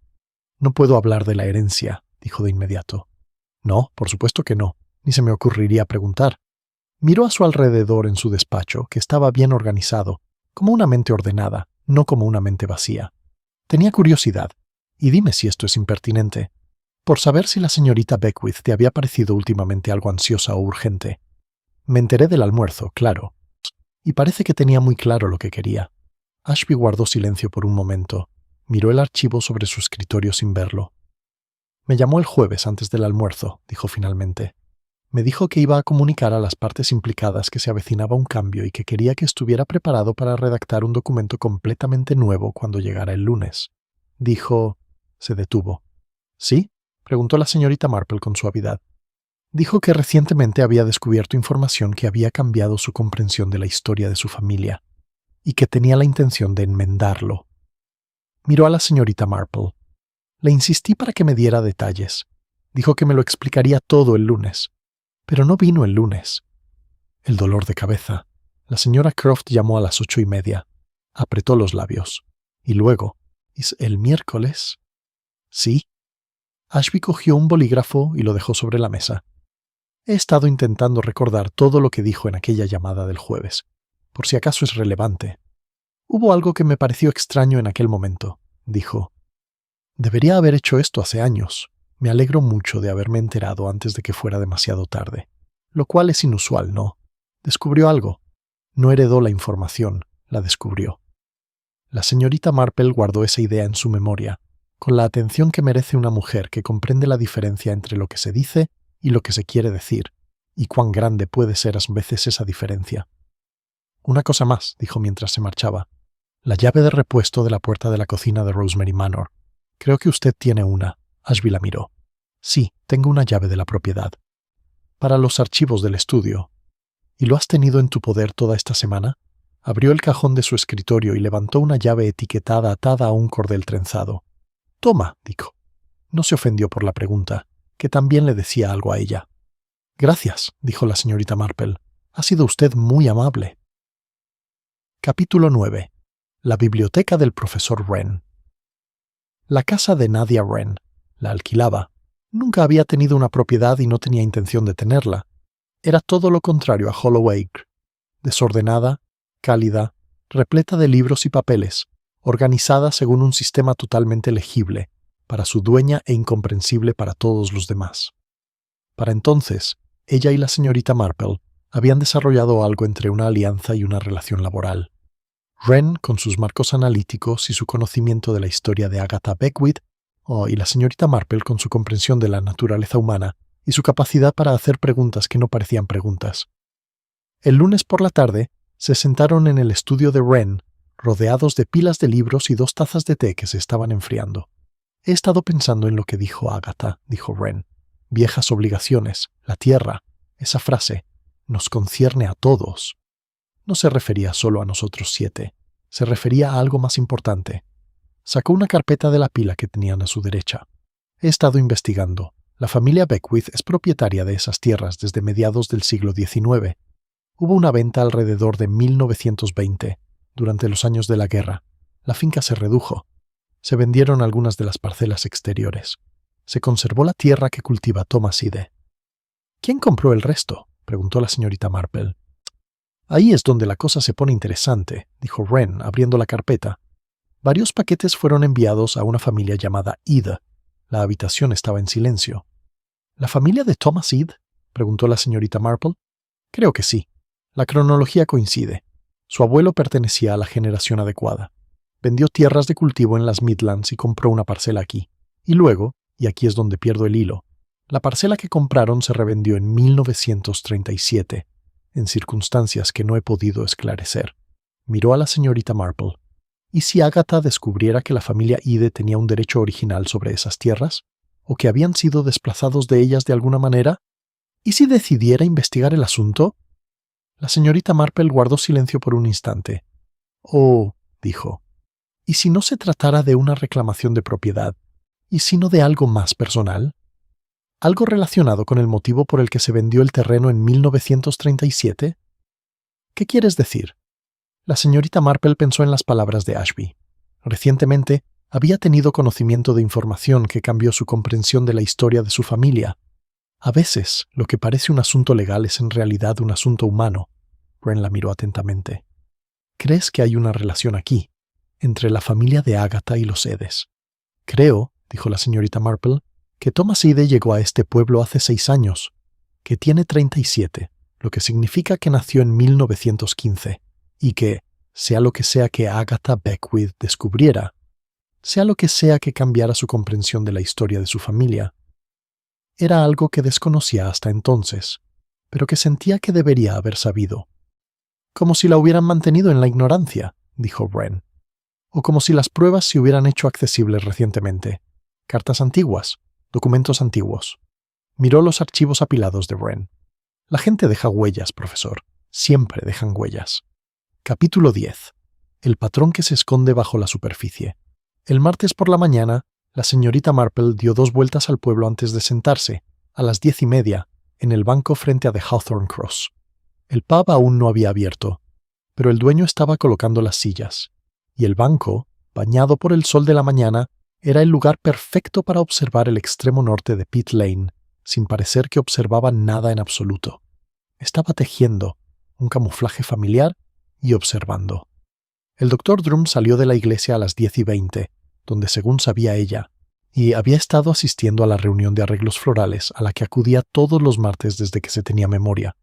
«No puedo hablar de la herencia», dijo de inmediato. «No, por supuesto que no. Ni se me ocurriría preguntar». Miró a su alrededor en su despacho, que estaba bien organizado, como una mente ordenada, no como una mente vacía. Tenía curiosidad, y dime si esto es impertinente, por saber si la señorita Beckwith te había parecido últimamente algo ansiosa o urgente. Me enteré del almuerzo, claro, y parece que tenía muy claro lo que quería. Ashby guardó silencio por un momento, miró el archivo sobre su escritorio sin verlo. «Me llamó el jueves antes del almuerzo», dijo finalmente. «Me dijo que iba a comunicar a las partes implicadas que se avecinaba un cambio y que quería que estuviera preparado para redactar un documento completamente nuevo cuando llegara el lunes». Dijo... Se detuvo. «¿Sí?», preguntó la señorita Marple con suavidad. Dijo que recientemente había descubierto información que había cambiado su comprensión de la historia de su familia y que tenía la intención de enmendarlo. Miró a la señorita Marple. Le insistí para que me diera detalles. Dijo que me lo explicaría todo el lunes. Pero no vino el lunes. El dolor de cabeza. La señora Croft llamó a las 8:30. Apretó los labios. Y luego, ¿es el miércoles? Sí. Ashby cogió un bolígrafo y lo dejó sobre la mesa. He estado intentando recordar todo lo que dijo en aquella llamada del jueves, por si acaso es relevante. Hubo algo que me pareció extraño en aquel momento, dijo. Debería haber hecho esto hace años. Me alegro mucho de haberme enterado antes de que fuera demasiado tarde. Lo cual es inusual, ¿no? Descubrió algo. No heredó la información, la descubrió. La señorita Marple guardó esa idea en su memoria, con la atención que merece una mujer que comprende la diferencia entre lo que se dice y lo que se quiere decir, y cuán grande puede ser a veces esa diferencia. Una cosa más, dijo mientras se marchaba. La llave de repuesto de la puerta de la cocina de Rosemary Manor. Creo que usted tiene una. Ashby la miró. Sí, tengo una llave de la propiedad. Para los archivos del estudio. ¿Y lo has tenido en tu poder toda esta semana? Abrió el cajón de su escritorio y levantó una llave etiquetada atada a un cordel trenzado. Toma, dijo. No se ofendió por la pregunta, que también le decía algo a ella. Gracias, dijo la señorita Marple. Ha sido usted muy amable. Capítulo 9. La biblioteca del profesor Wren. La casa de Nadia Wren, la alquilaba. Nunca había tenido una propiedad y no tenía intención de tenerla. Era todo lo contrario a Hollowacre. Desordenada, cálida, repleta de libros y papeles, organizada según un sistema totalmente legible, para su dueña e incomprensible para todos los demás. Para entonces, ella y la señorita Marple habían desarrollado algo entre una alianza y una relación laboral. Wren, con sus marcos analíticos y su conocimiento de la historia de Agatha Beckwith, y la señorita Marple con su comprensión de la naturaleza humana y su capacidad para hacer preguntas que no parecían preguntas. El lunes por la tarde, se sentaron en el estudio de Wren, rodeados de pilas de libros y 2 tazas de té que se estaban enfriando. He estado pensando en lo que dijo Agatha, dijo Wren. Viejas obligaciones, la tierra, esa frase, nos concierne a todos. No se refería solo a nosotros 7, se refería a algo más importante. Sacó una carpeta de la pila que tenían a su derecha. He estado investigando. La familia Beckwith es propietaria de esas tierras desde mediados del siglo XIX. Hubo una venta alrededor de 1920, durante los años de la guerra. La finca se redujo. Se vendieron algunas de las parcelas exteriores. Se conservó la tierra que cultiva Thomas Ide. ¿Quién compró el resto?, preguntó la señorita Marple. Ahí es donde la cosa se pone interesante, dijo Wren, abriendo la carpeta. Varios paquetes fueron enviados a una familia llamada Ide. La habitación estaba en silencio. ¿La familia de Thomas Ide?, preguntó la señorita Marple. Creo que sí. La cronología coincide. Su abuelo pertenecía a la generación adecuada. Vendió tierras de cultivo en las Midlands y compró una parcela aquí. Y luego, y aquí es donde pierdo el hilo, la parcela que compraron se revendió en 1937, en circunstancias que no he podido esclarecer. Miró a la señorita Marple. ¿Y si Agatha descubriera que la familia Ide tenía un derecho original sobre esas tierras? ¿O que habían sido desplazados de ellas de alguna manera? ¿Y si decidiera investigar el asunto? La señorita Marple guardó silencio por un instante. «Oh», dijo, «¿y si no se tratara de una reclamación de propiedad? ¿Y si no de algo más personal? ¿Algo relacionado con el motivo por el que se vendió el terreno en 1937? ¿Qué quieres decir?» La señorita Marple pensó en las palabras de Ashby. Recientemente había tenido conocimiento de información que cambió su comprensión de la historia de su familia. A veces, lo que parece un asunto legal es en realidad un asunto humano. Wren la miró atentamente. ¿Crees que hay una relación aquí, entre la familia de Agatha y los Edes? Creo, dijo la señorita Marple, que Thomas Ide llegó a este pueblo hace 6 años, que tiene 37, lo que significa que nació en 1915, y que, sea lo que sea que Agatha Beckwith descubriera, sea lo que sea que cambiara su comprensión de la historia de su familia, era algo que desconocía hasta entonces, pero que sentía que debería haber sabido. Como si la hubieran mantenido en la ignorancia, dijo Wren. O como si las pruebas se hubieran hecho accesibles recientemente. Cartas antiguas, documentos antiguos. Miró los archivos apilados de Wren. La gente deja huellas, profesor. Siempre dejan huellas. Capítulo 10. El patrón que se esconde bajo la superficie. El martes por la mañana, la señorita Marple dio 2 vueltas al pueblo antes de sentarse, a las 10:30, en el banco frente a The Hawthorne Cross. El pub aún no había abierto, pero el dueño estaba colocando las sillas, y el banco, bañado por el sol de la mañana, era el lugar perfecto para observar el extremo norte de Pitt Lane, sin parecer que observaba nada en absoluto. Estaba tejiendo, un camuflaje familiar, y observando. El Dr. Drum salió de la iglesia a las 10:20, donde según sabía ella, y había estado asistiendo a la reunión de arreglos florales a la que acudía todos los martes desde que se tenía memoria,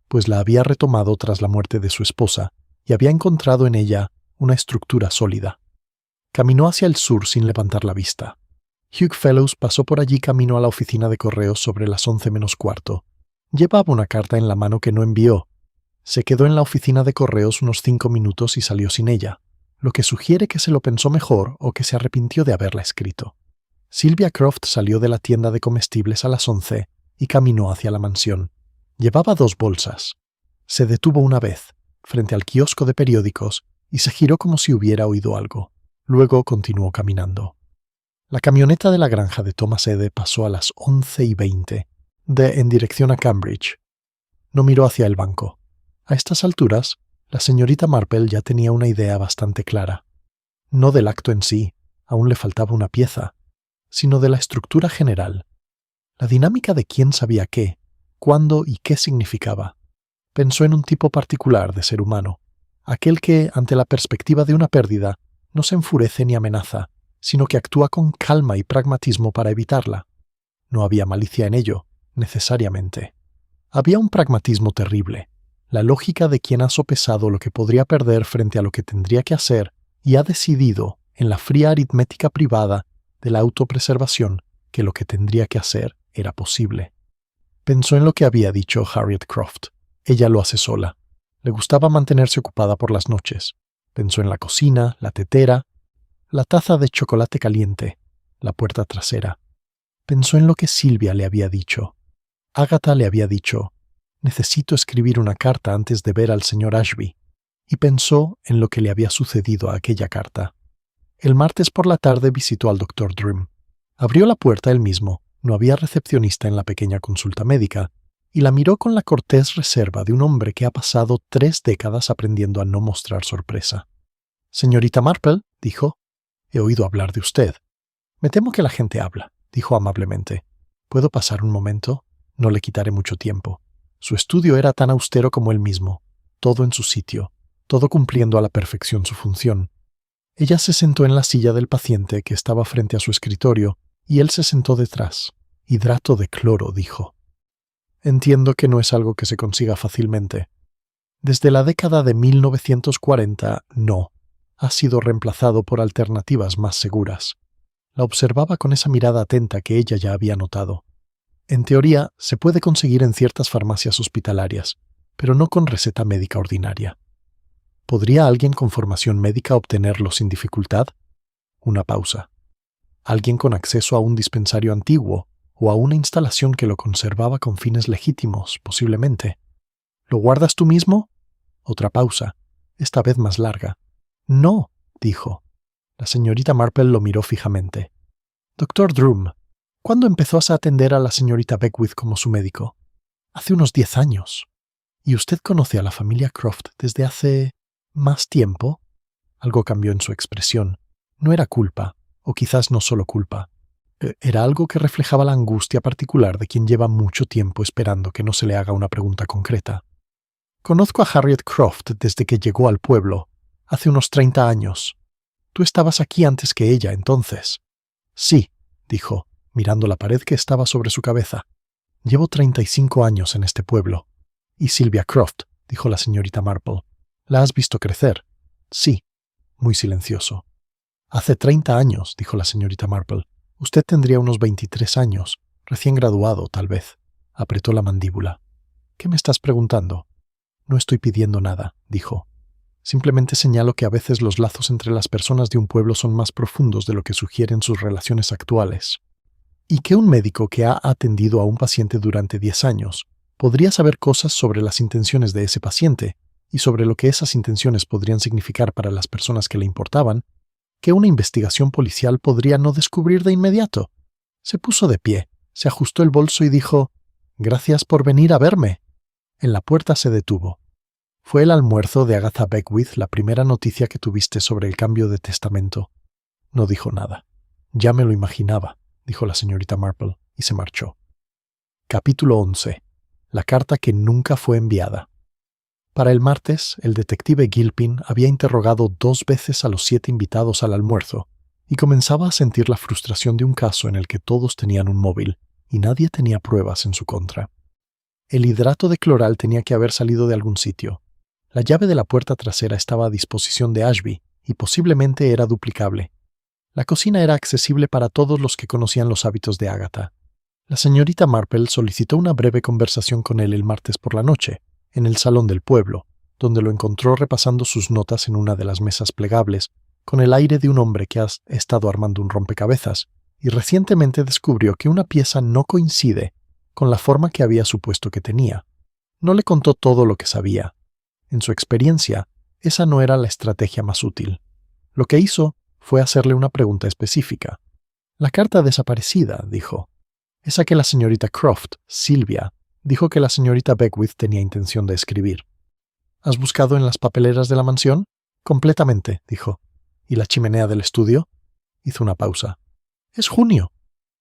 pues la había retomado tras la muerte de su esposa y había encontrado en ella una estructura sólida. Caminó hacia el sur sin levantar la vista. Hugh Fellows pasó por allí camino a la oficina de correos sobre las 11 menos cuarto. Llevaba una carta en la mano que no envió. Se quedó en la oficina de correos unos 5 minutos y salió sin ella, lo que sugiere que se lo pensó mejor o que se arrepintió de haberla escrito. Sylvia Croft salió de la tienda de comestibles a las 11 y caminó hacia la mansión. Llevaba 2 bolsas. Se detuvo una vez, frente al kiosco de periódicos, y se giró como si hubiera oído algo. Luego continuó caminando. La camioneta de la granja de Thomas Ede pasó a las 11:20, en dirección a Cambridge. No miró hacia el banco. A estas alturas, la señorita Marple ya tenía una idea bastante clara. No del acto en sí, aún le faltaba una pieza, sino de la estructura general. La dinámica de quién sabía qué, cuándo y qué significaba. Pensó en un tipo particular de ser humano, aquel que, ante la perspectiva de una pérdida, no se enfurece ni amenaza, sino que actúa con calma y pragmatismo para evitarla. No había malicia en ello, necesariamente. Había un pragmatismo terrible, la lógica de quien ha sopesado lo que podría perder frente a lo que tendría que hacer y ha decidido, en la fría aritmética privada de la autopreservación, que lo que tendría que hacer era posible. Pensó en lo que había dicho Harriet Croft. Ella lo hace sola. Le gustaba mantenerse ocupada por las noches. Pensó en la cocina, la tetera, la taza de chocolate caliente, la puerta trasera. Pensó en lo que Sylvia le había dicho. Agatha le había dicho: «Necesito escribir una carta antes de ver al señor Ashby», y pensó en lo que le había sucedido a aquella carta. El martes por la tarde visitó al Dr. Drew. Abrió la puerta él mismo, no había recepcionista en la pequeña consulta médica, y la miró con la cortés reserva de un hombre que ha pasado 3 décadas aprendiendo a no mostrar sorpresa. «Señorita Marple», dijo, «he oído hablar de usted». «Me temo que la gente habla», dijo amablemente. «¿Puedo pasar un momento? No le quitaré mucho tiempo». Su estudio era tan austero como él mismo, todo en su sitio, todo cumpliendo a la perfección su función. Ella se sentó en la silla del paciente que estaba frente a su escritorio y él se sentó detrás. «Hidrato de cloro», dijo. «Entiendo que no es algo que se consiga fácilmente. Desde la década de 1940, no. Ha sido reemplazado por alternativas más seguras». La observaba con esa mirada atenta que ella ya había notado. «En teoría, se puede conseguir en ciertas farmacias hospitalarias, pero no con receta médica ordinaria». «¿Podría alguien con formación médica obtenerlo sin dificultad?» Una pausa. «¿Alguien con acceso a un dispensario antiguo o a una instalación que lo conservaba con fines legítimos, posiblemente?» «¿Lo guardas tú mismo?» Otra pausa, esta vez más larga. «No», dijo. La señorita Marple lo miró fijamente. «Dr. Drew, ¿cuándo empezó a atender a la señorita Beckwith como su médico?» «Hace unos 10 años. ¿Y usted conoce a la familia Croft desde hace más tiempo?» Algo cambió en su expresión. No era culpa, o quizás no solo culpa. Era algo que reflejaba la angustia particular de quien lleva mucho tiempo esperando que no se le haga una pregunta concreta. «Conozco a Harriet Croft desde que llegó al pueblo, hace unos 30 años. Tú estabas aquí antes que ella, entonces». «Sí», dijo, mirando la pared que estaba sobre su cabeza. «Llevo 35 años en este pueblo». «¿Y Sylvia Croft?», dijo la señorita Marple. «¿La has visto crecer?» «Sí», muy silencioso. «Hace 30 años», dijo la señorita Marple. «Usted tendría unos 23 años, recién graduado, tal vez». Apretó la mandíbula. «¿Qué me estás preguntando?» «No estoy pidiendo nada», dijo. «Simplemente señalo que a veces los lazos entre las personas de un pueblo son más profundos de lo que sugieren sus relaciones actuales. Y que un médico que ha atendido a un paciente durante 10 años podría saber cosas sobre las intenciones de ese paciente y sobre lo que esas intenciones podrían significar para las personas que le importaban, que una investigación policial podría no descubrir de inmediato». Se puso de pie, se ajustó el bolso y dijo: «Gracias por venir a verme». En la puerta se detuvo. «¿Fue el almuerzo de Agatha Beckwith la primera noticia que tuviste sobre el cambio de testamento?» No dijo nada. «Ya me lo imaginaba», dijo la señorita Marple, y se marchó. Capítulo 11. La carta que nunca fue enviada. Para el martes, el detective Gilpin había interrogado 2 veces a los 7 invitados al almuerzo, y comenzaba a sentir la frustración de un caso en el que todos tenían un móvil, y nadie tenía pruebas en su contra. El hidrato de cloral tenía que haber salido de algún sitio. La llave de la puerta trasera estaba a disposición de Ashby, y posiblemente era duplicable. La cocina era accesible para todos los que conocían los hábitos de Agatha. La señorita Marple solicitó una breve conversación con él el martes por la noche, en el salón del pueblo, donde lo encontró repasando sus notas en una de las mesas plegables, con el aire de un hombre que ha estado armando un rompecabezas, y recientemente descubrió que una pieza no coincide con la forma que había supuesto que tenía. No le contó todo lo que sabía. En su experiencia, esa no era la estrategia más útil. Lo que hizo fue hacerle una pregunta específica. «La carta desaparecida», dijo. «Esa que la señorita Croft, Sylvia, dijo que la señorita Beckwith tenía intención de escribir». «¿Has buscado en las papeleras de la mansión?» «Completamente», dijo. «¿Y la chimenea del estudio?» Hizo una pausa. «Es junio».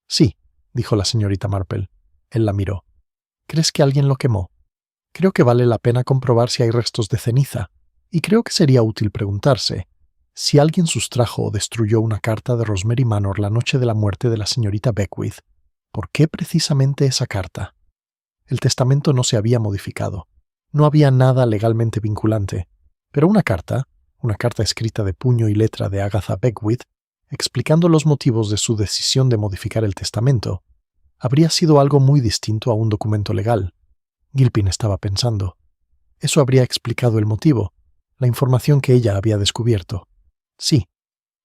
«Sí», dijo la señorita Marple. Él la miró. «¿Crees que alguien lo quemó?» «Creo que vale la pena comprobar si hay restos de ceniza, y creo que sería útil preguntarse si alguien sustrajo o destruyó una carta de Rosemary Manor la noche de la muerte de la señorita Beckwith. ¿Por qué precisamente esa carta?» El testamento no se había modificado. No había nada legalmente vinculante, pero una carta escrita de puño y letra de Agatha Beckwith, explicando los motivos de su decisión de modificar el testamento, habría sido algo muy distinto a un documento legal. Gilpin estaba pensando. Eso habría explicado el motivo. la información que ella había descubierto. Sí,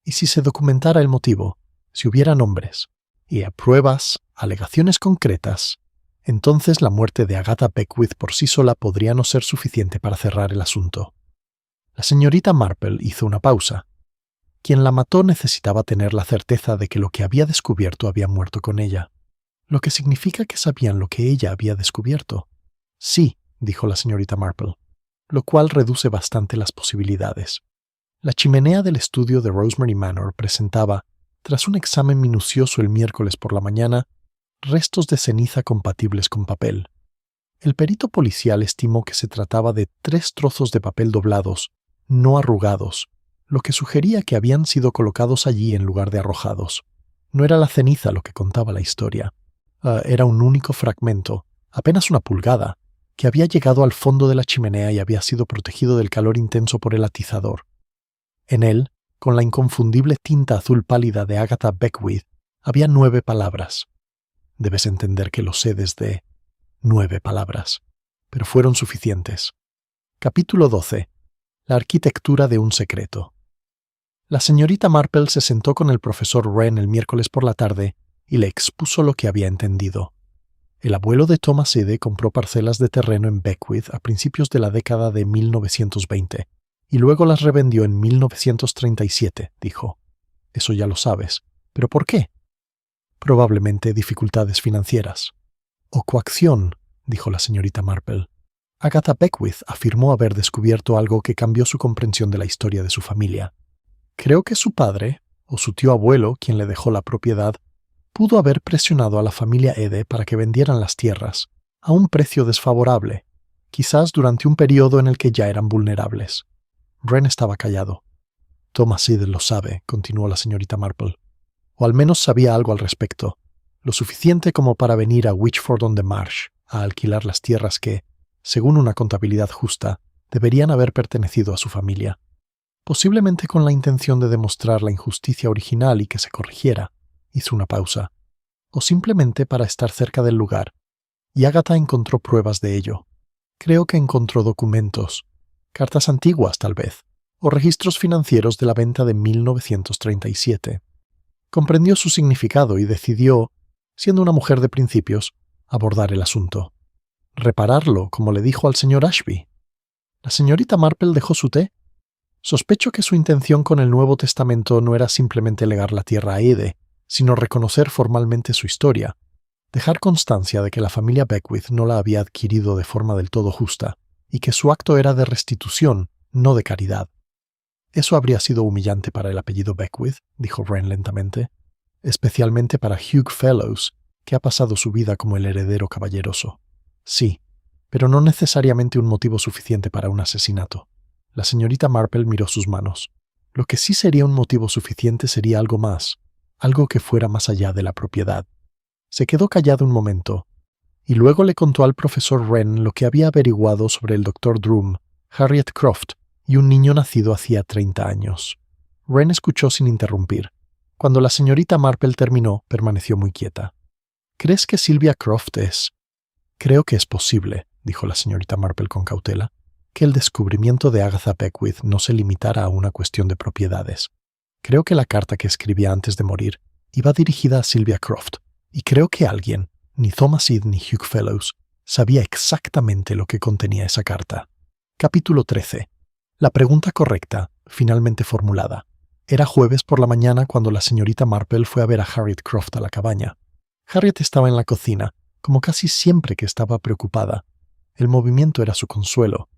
y si se documentara el motivo, si hubiera nombres, y pruebas, alegaciones concretas, entonces la muerte de Agatha Beckwith por sí sola podría no ser suficiente para cerrar el asunto. La señorita Marple hizo una pausa. Quien la mató necesitaba tener la certeza de que lo que había descubierto había muerto con ella, lo que significa que sabían lo que ella había descubierto. Sí, dijo la señorita Marple, lo cual reduce bastante las posibilidades. La chimenea del estudio de Rosemary Manor presentaba, tras un examen minucioso el miércoles por la mañana, restos de ceniza compatibles con papel. El perito policial estimó que se trataba de 3 trozos de papel doblados, no arrugados, lo que sugería que habían sido colocados allí en lugar de arrojados. No era la ceniza lo que contaba la historia. Era un único fragmento, apenas una pulgada, que había llegado al fondo de la chimenea y había sido protegido del calor intenso por el atizador. En él, con la inconfundible tinta azul pálida de Agatha Beckwith, había 9 palabras. Debes entender que lo sé desde 9 palabras, pero fueron suficientes. Capítulo 12. La arquitectura de un secreto. La señorita Marple se sentó con el profesor Wren el miércoles por la tarde y le expuso lo que había entendido. El abuelo de Thomas Ede compró parcelas de terreno en Beckwith a principios de la década de 1920 y luego las revendió en 1937, dijo. Eso ya lo sabes. ¿Pero por qué? Probablemente dificultades financieras. O coacción, dijo la señorita Marple. Agatha Beckwith afirmó haber descubierto algo que cambió su comprensión de la historia de su familia. Creo que su padre, o su tío abuelo, quien le dejó la propiedad, pudo haber presionado a la familia Ede para que vendieran las tierras, a un precio desfavorable, quizás durante un periodo en el que ya eran vulnerables. Wren estaba callado. Thomas Ede lo sabe, continuó la señorita Marple. O al menos sabía algo al respecto, lo suficiente como para venir a Witchford-on-the-Marsh a alquilar las tierras que, según una contabilidad justa, deberían haber pertenecido a su familia. Posiblemente con la intención de demostrar la injusticia original y que se corrigiera. Hizo una pausa. O simplemente para estar cerca del lugar. Y Agatha encontró pruebas de ello. Creo que encontró documentos, cartas antiguas tal vez, o registros financieros de la venta de 1937. Comprendió su significado y decidió, siendo una mujer de principios, abordar el asunto. Repararlo, como le dijo al señor Ashby. La señorita Marple dejó su té. Sospecho que su intención con el Nuevo Testamento no era simplemente legar la tierra a Ede, sino reconocer formalmente su historia, dejar constancia de que la familia Beckwith no la había adquirido de forma del todo justa, y que su acto era de restitución, no de caridad. Eso habría sido humillante para el apellido Beckwith, dijo Wren lentamente, especialmente para Hugh Fellows, que ha pasado su vida como el heredero caballeroso. Sí, pero no necesariamente un motivo suficiente para un asesinato. La señorita Marple miró sus manos. Lo que sí sería un motivo suficiente sería algo más, algo que fuera más allá de la propiedad. Se quedó callado un momento, y luego le contó al profesor Wren lo que había averiguado sobre el Dr. Droom, Harriet Croft y un niño nacido hacía 30 años. Wren escuchó sin interrumpir. Cuando la señorita Marple terminó, permaneció muy quieta. ¿Crees que Sylvia Croft es? Creo que es posible, dijo la señorita Marple con cautela, que el descubrimiento de Agatha Beckwith no se limitara a una cuestión de propiedades. Creo que la carta que escribía antes de morir iba dirigida a Sylvia Croft, y creo que alguien, ni Thomas Ede ni Hugh Fellows, sabía exactamente lo que contenía esa carta. Capítulo 13. La pregunta correcta, finalmente formulada. Era jueves por la mañana cuando la señorita Marple fue a ver a Harriet Croft a la cabaña. Harriet estaba en la cocina, como casi siempre que estaba preocupada. El movimiento era su consuelo,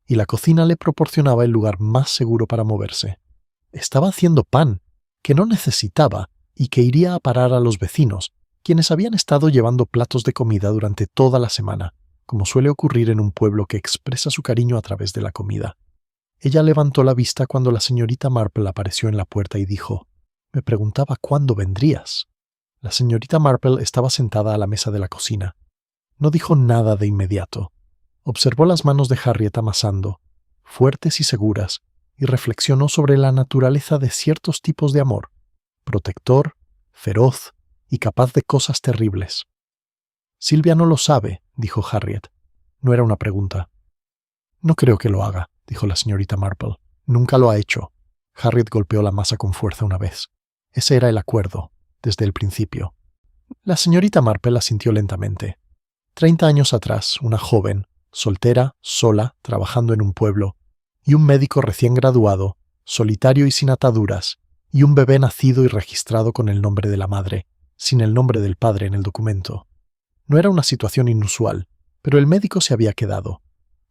y la cocina le proporcionaba el lugar más seguro para moverse. Estaba haciendo pan, que no necesitaba y que iría a parar a los vecinos, quienes habían estado llevando platos de comida durante toda la semana, como suele ocurrir en un pueblo que expresa su cariño a través de la comida. Ella levantó la vista cuando la señorita Marple apareció en la puerta y dijo: «Me preguntaba cuándo vendrías». La señorita Marple estaba sentada a la mesa de la cocina. No dijo nada de inmediato. Observó las manos de Harriet amasando, fuertes y seguras, y reflexionó sobre la naturaleza de ciertos tipos de amor, protector, feroz y capaz de cosas terribles. «Silvia no lo sabe», dijo Harriet. No era una pregunta. «No creo que lo haga», dijo la señorita Marple. Nunca lo ha hecho. Harriet golpeó la masa con fuerza una vez. Ese era el acuerdo, desde el principio. La señorita Marple asintió lentamente. 30 años atrás, una joven, soltera, sola, trabajando en un pueblo, y un médico recién graduado, solitario y sin ataduras, y un bebé nacido y registrado con el nombre de la madre, sin el nombre del padre en el documento. No era una situación inusual, pero el médico se había quedado.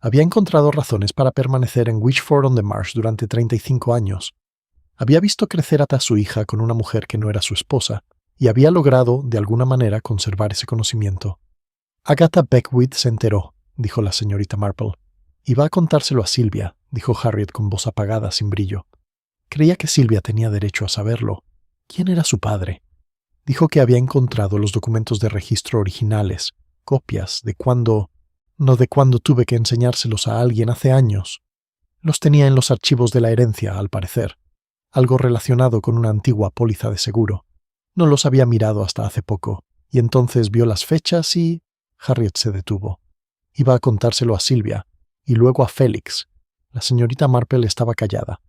Había encontrado razones para permanecer en Witchford-on-the-Marsh durante 35 años. Había visto crecer a su hija con una mujer que no era su esposa, y había logrado, de alguna manera, conservar ese conocimiento. Agatha Beckwith se enteró, dijo la señorita Marple. Iba a contárselo a Silvia, dijo Harriet con voz apagada, sin brillo. Creía que Silvia tenía derecho a saberlo. ¿Quién era su padre? Dijo que había encontrado los documentos de registro originales, copias de cuando... no de cuando tuve que enseñárselos a alguien hace años. Los tenía en los archivos de la herencia, al parecer. Algo relacionado con una antigua póliza de seguro. No los había mirado hasta hace poco, y entonces vio las fechas y... Harriet se detuvo. Iba a contárselo a Silvia, y luego a Félix. La señorita Marple estaba callada.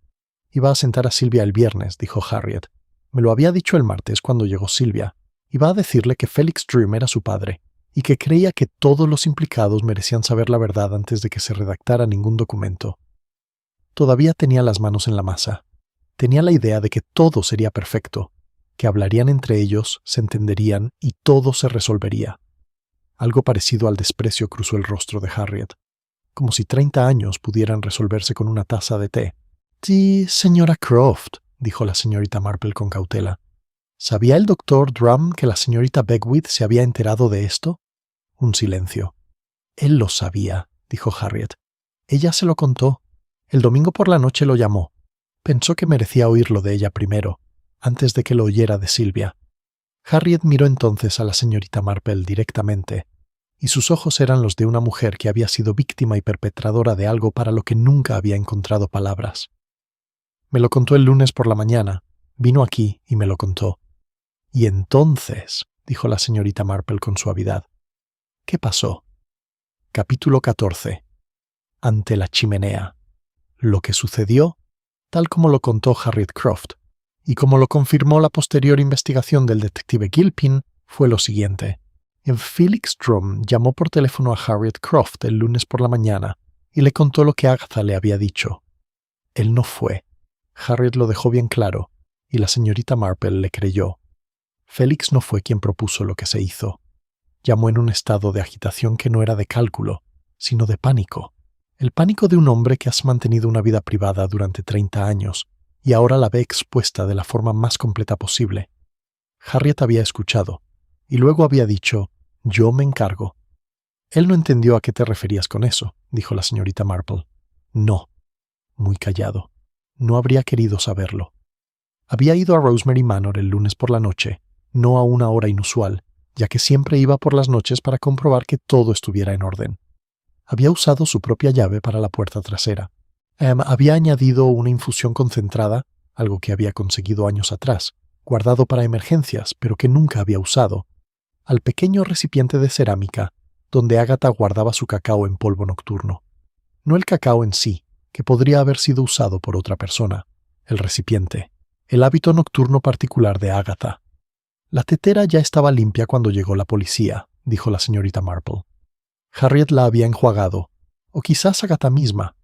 Iba a sentar a Silvia el viernes, dijo Harriet. Me lo había dicho el martes cuando llegó Silvia. Iba a decirle que Félix Drew era su padre, y que creía que todos los implicados merecían saber la verdad antes de que se redactara ningún documento. Todavía tenía las manos en la masa. Tenía la idea de que todo sería perfecto, que hablarían entre ellos, se entenderían y todo se resolvería. Algo parecido al desprecio cruzó el rostro de Harriet, como si 30 años pudieran resolverse con una taza de té. Sí, señora Croft, dijo la señorita Marple con cautela. ¿Sabía el doctor Drum que la señorita Beckwith se había enterado de esto? Un silencio. Él lo sabía, dijo Harriet. Ella se lo contó. El domingo por la noche lo llamó. Pensó que merecía oírlo de ella primero, antes de que lo oyera de Silvia. Harriet miró entonces a la señorita Marple directamente, y sus ojos eran los de una mujer que había sido víctima y perpetradora de algo para lo que nunca había encontrado palabras. Me lo contó el lunes por la mañana. Vino aquí y me lo contó. Y entonces, dijo la señorita Marple con suavidad. ¿Qué pasó? Capítulo 14. Ante la chimenea. Lo que sucedió, tal como lo contó Harriet Croft, y como lo confirmó la posterior investigación del detective Gilpin, fue lo siguiente. Felix Drum llamó por teléfono a Harriet Croft el lunes por la mañana y le contó lo que Agatha le había dicho. Él no fue. Harriet lo dejó bien claro, y la señorita Marple le creyó. Félix no fue quien propuso lo que se hizo. Llamó en un estado de agitación que no era de cálculo, sino de pánico. El pánico de un hombre que has mantenido una vida privada durante 30 años y ahora la ve expuesta de la forma más completa posible. Harriet había escuchado, y luego había dicho, «Yo me encargo». Él no entendió a qué te referías con eso, dijo la señorita Marple. No. Muy callado. No habría querido saberlo. Había ido a Rosemary Manor el lunes por la noche, no a una hora inusual, ya que siempre iba por las noches para comprobar que todo estuviera en orden. Había usado su propia llave para la puerta trasera. Había añadido una infusión concentrada, algo que había conseguido años atrás, guardado para emergencias, pero que nunca había usado, al pequeño recipiente de cerámica donde Agatha guardaba su cacao en polvo nocturno. No el cacao en sí, que podría haber sido usado por otra persona, el recipiente, el hábito nocturno particular de Agatha. La tetera ya estaba limpia cuando llegó la policía, dijo la señorita Marple. Harriet la había enjuagado, o quizás Agatha misma.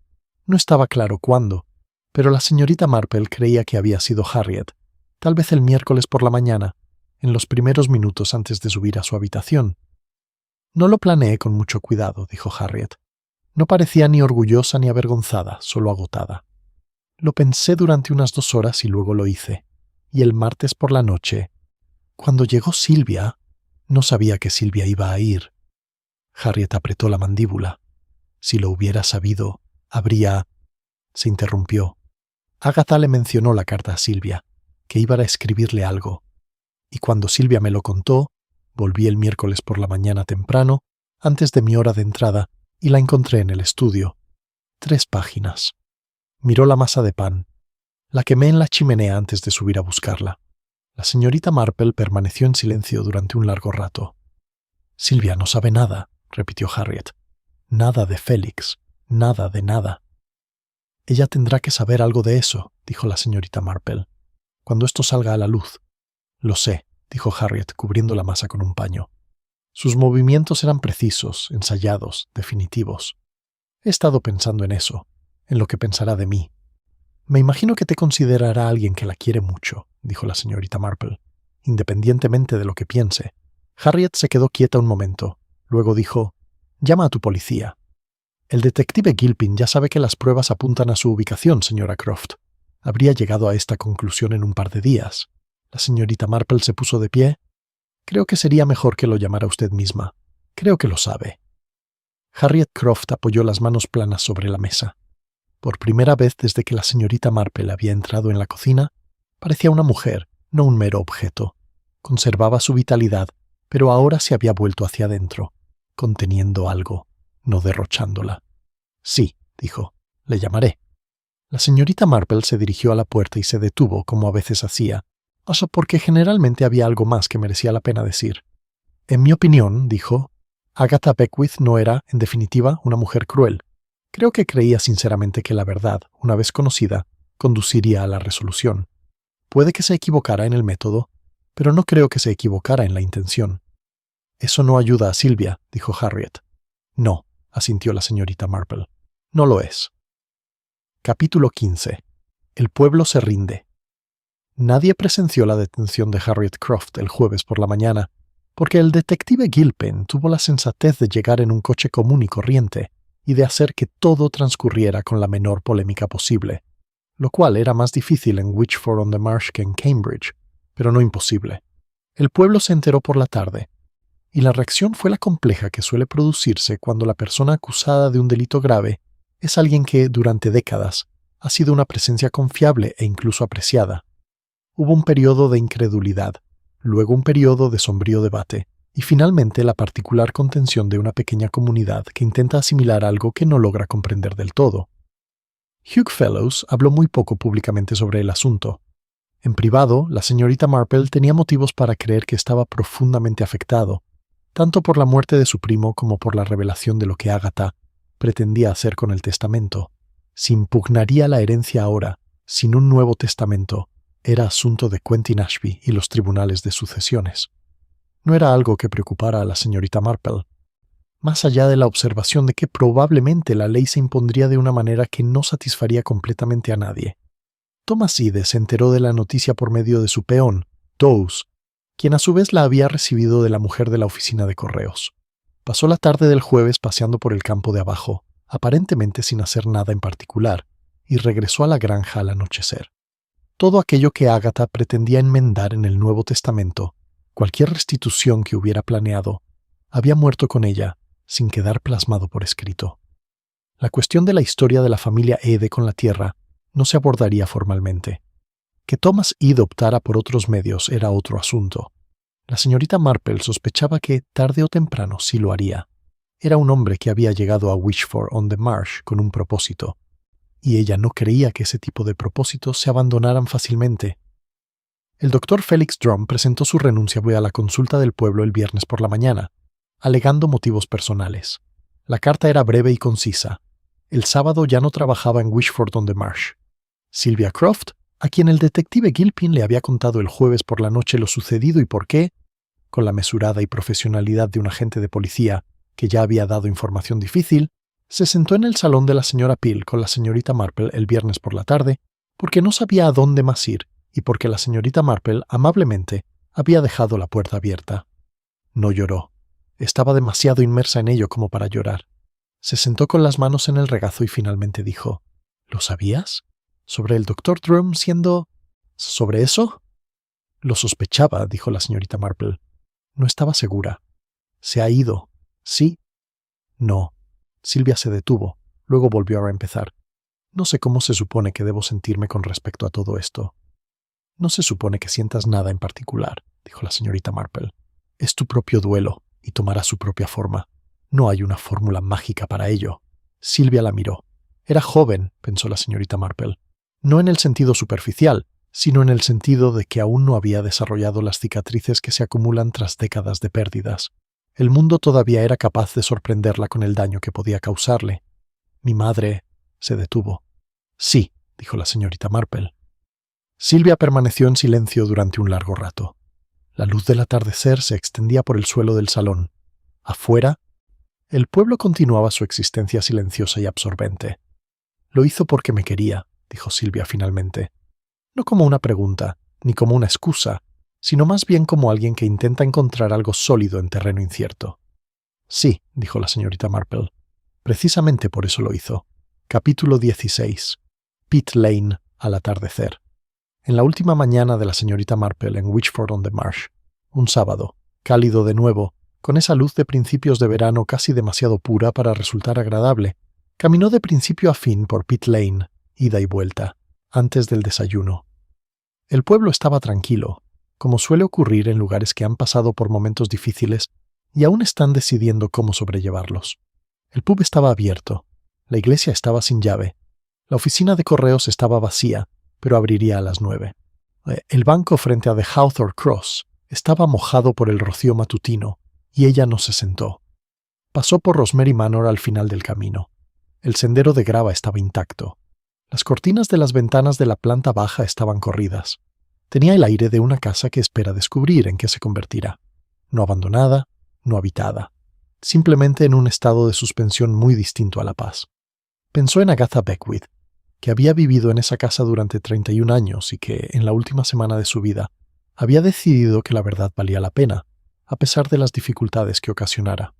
No estaba claro cuándo, pero la señorita Marple creía que había sido Harriet, tal vez el miércoles por la mañana, en los primeros minutos antes de subir a su habitación. No lo planeé con mucho cuidado, dijo Harriet. No parecía ni orgullosa ni avergonzada, solo agotada. Lo pensé durante unas 2 horas y luego lo hice. Y el martes por la noche, cuando llegó Silvia, no sabía que Silvia iba a ir. Harriet apretó la mandíbula. Si lo hubiera sabido, habría... Se interrumpió. Agatha le mencionó la carta a Silvia, que iba a escribirle algo. Y cuando Silvia me lo contó, volví el miércoles por la mañana temprano, antes de mi hora de entrada, y la encontré en el estudio. 3 páginas. Miró la masa de pan. La quemé en la chimenea antes de subir a buscarla. La señorita Marple permaneció en silencio durante un largo rato. Silvia no sabe nada, repitió Harriet. Nada de Félix, nada de nada. Ella tendrá que saber algo de eso, dijo la señorita Marple. Cuando esto salga a la luz. Lo sé, dijo Harriet, cubriendo la masa con un paño. Sus movimientos eran precisos, ensayados, definitivos. He estado pensando en eso, en lo que pensará de mí. Me imagino que te considerará alguien que la quiere mucho, dijo la señorita Marple, independientemente de lo que piense. Harriet se quedó quieta un momento. Luego dijo, «Llama a tu policía». «El detective Gilpin ya sabe que las pruebas apuntan a su ubicación, señora Croft. Habría llegado a esta conclusión en un par de días». La señorita Marple se puso de pie. «Creo que sería mejor que lo llamara usted misma. Creo que lo sabe». Harriet Croft apoyó las manos planas sobre la mesa. Por primera vez desde que la señorita Marple había entrado en la cocina, parecía una mujer, no un mero objeto. Conservaba su vitalidad, pero ahora se había vuelto hacia adentro, conteniendo algo, no derrochándola. «Sí», dijo, «le llamaré». La señorita Marple se dirigió a la puerta y se detuvo, como a veces hacía, porque generalmente había algo más que merecía la pena decir. «En mi opinión», dijo, «Agatha Beckwith no era, en definitiva, una mujer cruel. Creo que creía sinceramente que la verdad, una vez conocida, conduciría a la resolución. Puede que se equivocara en el método, pero no creo que se equivocara en la intención». «Eso no ayuda a Silvia», dijo Harriet. «No», asintió la señorita Marple. «No lo es». Capítulo 15. El pueblo se rinde. Nadie presenció la detención de Harriet Croft el jueves por la mañana, porque el detective Gilpin tuvo la sensatez de llegar en un coche común y corriente y de hacer que todo transcurriera con la menor polémica posible, lo cual era más difícil en Witchford-on-the-Marsh que en Cambridge, pero no imposible. El pueblo se enteró por la tarde, y la reacción fue la compleja que suele producirse cuando la persona acusada de un delito grave es alguien que, durante décadas, ha sido una presencia confiable e incluso apreciada. Hubo un periodo de incredulidad, luego un periodo de sombrío debate, y finalmente la particular contención de una pequeña comunidad que intenta asimilar algo que no logra comprender del todo. Hugh Fellows habló muy poco públicamente sobre el asunto. En privado, la señorita Marple tenía motivos para creer que estaba profundamente afectado, tanto por la muerte de su primo como por la revelación de lo que Agatha pretendía hacer con el testamento. Si impugnaría la herencia ahora, sin un nuevo testamento, era asunto de Quentin Ashby y los tribunales de sucesiones. No era algo que preocupara a la señorita Marple, más allá de la observación de que probablemente la ley se impondría de una manera que no satisfaría completamente a nadie. Thomas Ide se enteró de la noticia por medio de su peón, Dawes, quien a su vez la había recibido de la mujer de la oficina de correos. Pasó la tarde del jueves paseando por el campo de abajo, aparentemente sin hacer nada en particular, y regresó a la granja al anochecer. Todo aquello que Agatha pretendía enmendar en el Nuevo Testamento, cualquier restitución que hubiera planeado, había muerto con ella, sin quedar plasmado por escrito. La cuestión de la historia de la familia Ede con la tierra no se abordaría formalmente. Que Thomas Ede optara por otros medios era otro asunto. La señorita Marple sospechaba que, tarde o temprano, sí lo haría. Era un hombre que había llegado a Witchford-on-the-Marsh con un propósito, y ella no creía que ese tipo de propósitos se abandonaran fácilmente. El doctor Felix Drum presentó su renuncia a la consulta del pueblo el viernes por la mañana, alegando motivos personales. La carta era breve y concisa. El sábado ya no trabajaba en Witchford-on-the-Marsh. Sylvia Croft, a quien el detective Gilpin le había contado el jueves por la noche lo sucedido y por qué, con la mesurada y profesionalidad de un agente de policía que ya había dado información difícil, se sentó en el salón de la señora Peel con la señorita Marple el viernes por la tarde porque no sabía a dónde más ir y porque la señorita Marple, amablemente, había dejado la puerta abierta. No lloró. Estaba demasiado inmersa en ello como para llorar. Se sentó con las manos en el regazo y finalmente dijo, «¿Lo sabías? ¿Sobre el doctor Drum siendo... sobre eso?» «Lo sospechaba», dijo la señorita Marple. «No estaba segura». «¿Se ha ido?» «Sí». «No». Silvia se detuvo, luego volvió a empezar. «No sé cómo se supone que debo sentirme con respecto a todo esto». «No se supone que sientas nada en particular», dijo la señorita Marple. «Es tu propio duelo, y tomará su propia forma. No hay una fórmula mágica para ello». Silvia la miró. Era joven, pensó la señorita Marple. No en el sentido superficial, sino en el sentido de que aún no había desarrollado las cicatrices que se acumulan tras décadas de pérdidas. El mundo todavía era capaz de sorprenderla con el daño que podía causarle. «Mi madre...» se detuvo. Sí, dijo la señorita Marple. Silvia permaneció en silencio durante un largo rato. La luz del atardecer se extendía por el suelo del salón. Afuera, el pueblo continuaba su existencia silenciosa y absorbente. Lo hizo porque me quería, dijo Silvia finalmente. No como una pregunta, ni como una excusa, sino más bien como alguien que intenta encontrar algo sólido en terreno incierto. Sí, dijo la señorita Marple. Precisamente por eso lo hizo. Capítulo 16. Pit Lane, al atardecer. En la última mañana de la señorita Marple en Witchford-on-the-Marsh, un sábado, cálido de nuevo, con esa luz de principios de verano casi demasiado pura para resultar agradable, caminó de principio a fin por Pit Lane, ida y vuelta, antes del desayuno. El pueblo estaba tranquilo, como suele ocurrir en lugares que han pasado por momentos difíciles y aún están decidiendo cómo sobrellevarlos. El pub estaba abierto, la iglesia estaba sin llave, la oficina de correos estaba vacía, pero abriría a las 9. El banco frente a The Hawthorne Cross estaba mojado por el rocío matutino, y ella no se sentó. Pasó por Rosemary Manor al final del camino. El sendero de grava estaba intacto. Las cortinas de las ventanas de la planta baja estaban corridas. Tenía el aire de una casa que espera descubrir en qué se convertirá. No abandonada, no habitada. Simplemente en un estado de suspensión muy distinto a la paz. Pensó en Agatha Beckwith, que había vivido en esa casa durante 31 años y que, en la última semana de su vida, había decidido que la verdad valía la pena, a pesar de las dificultades que ocasionara.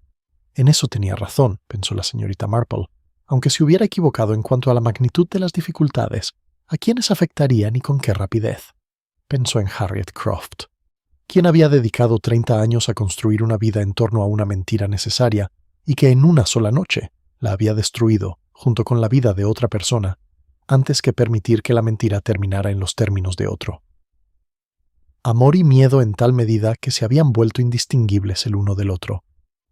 En eso tenía razón, pensó la señorita Marple, aunque se hubiera equivocado en cuanto a la magnitud de las dificultades, ¿a quiénes afectarían y con qué rapidez? Pensó en Harriet Croft, quien había dedicado 30 años a construir una vida en torno a una mentira necesaria y que en una sola noche la había destruido, junto con la vida de otra persona, antes que permitir que la mentira terminara en los términos de otro. Amor y miedo en tal medida que se habían vuelto indistinguibles el uno del otro,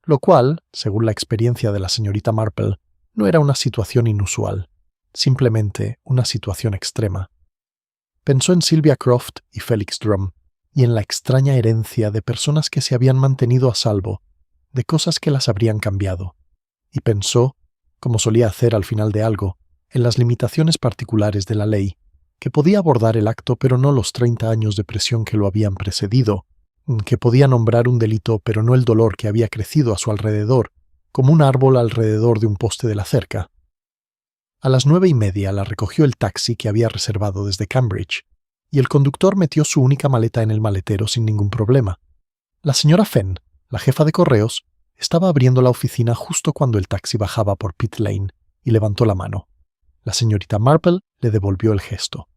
lo cual, según la experiencia de la señorita Marple, no era una situación inusual, simplemente una situación extrema. Pensó en Sylvia Croft y Felix Drum, y en la extraña herencia de personas que se habían mantenido a salvo, de cosas que las habrían cambiado, y pensó, como solía hacer al final de algo, en las limitaciones particulares de la ley, que podía abordar el acto pero no los 30 años de presión que lo habían precedido, que podía nombrar un delito pero no el dolor que había crecido a su alrededor, como un árbol alrededor de un poste de la cerca. A las 9:30 la recogió el taxi que había reservado desde Cambridge, y el conductor metió su única maleta en el maletero sin ningún problema. La señora Fenn, la jefa de correos, estaba abriendo la oficina justo cuando el taxi bajaba por Pit Lane y levantó la mano. La señorita Marple le devolvió el gesto.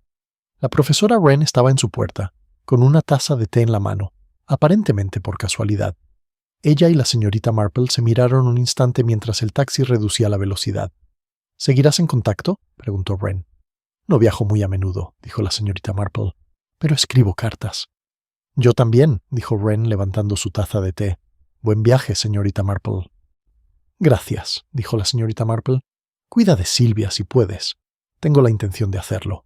La profesora Wren estaba en su puerta, con una taza de té en la mano, aparentemente por casualidad. Ella y la señorita Marple se miraron un instante mientras el taxi reducía la velocidad. ¿Seguirás en contacto?, preguntó Wren. No viajo muy a menudo, dijo la señorita Marple, pero escribo cartas. Yo también, dijo Wren levantando su taza de té. Buen viaje, señorita Marple. Gracias, dijo la señorita Marple. Cuida de Silvia si puedes. Tengo la intención de hacerlo.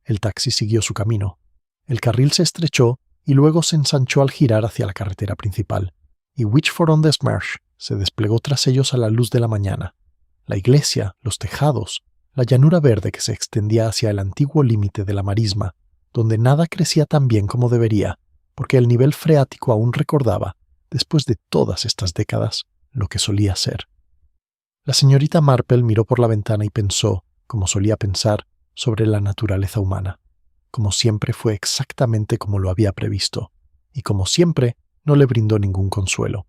El taxi siguió su camino. El carril se estrechó y luego se ensanchó al girar hacia la carretera principal, y Witchford-on-the-Marsh se desplegó tras ellos a la luz de la mañana. La iglesia, los tejados, la llanura verde que se extendía hacia el antiguo límite de la marisma, donde nada crecía tan bien como debería, porque el nivel freático aún recordaba, después de todas estas décadas, lo que solía ser. La señorita Marple miró por la ventana y pensó, como solía pensar, sobre la naturaleza humana. Como siempre fue exactamente como lo había previsto, y como siempre no le brindó ningún consuelo.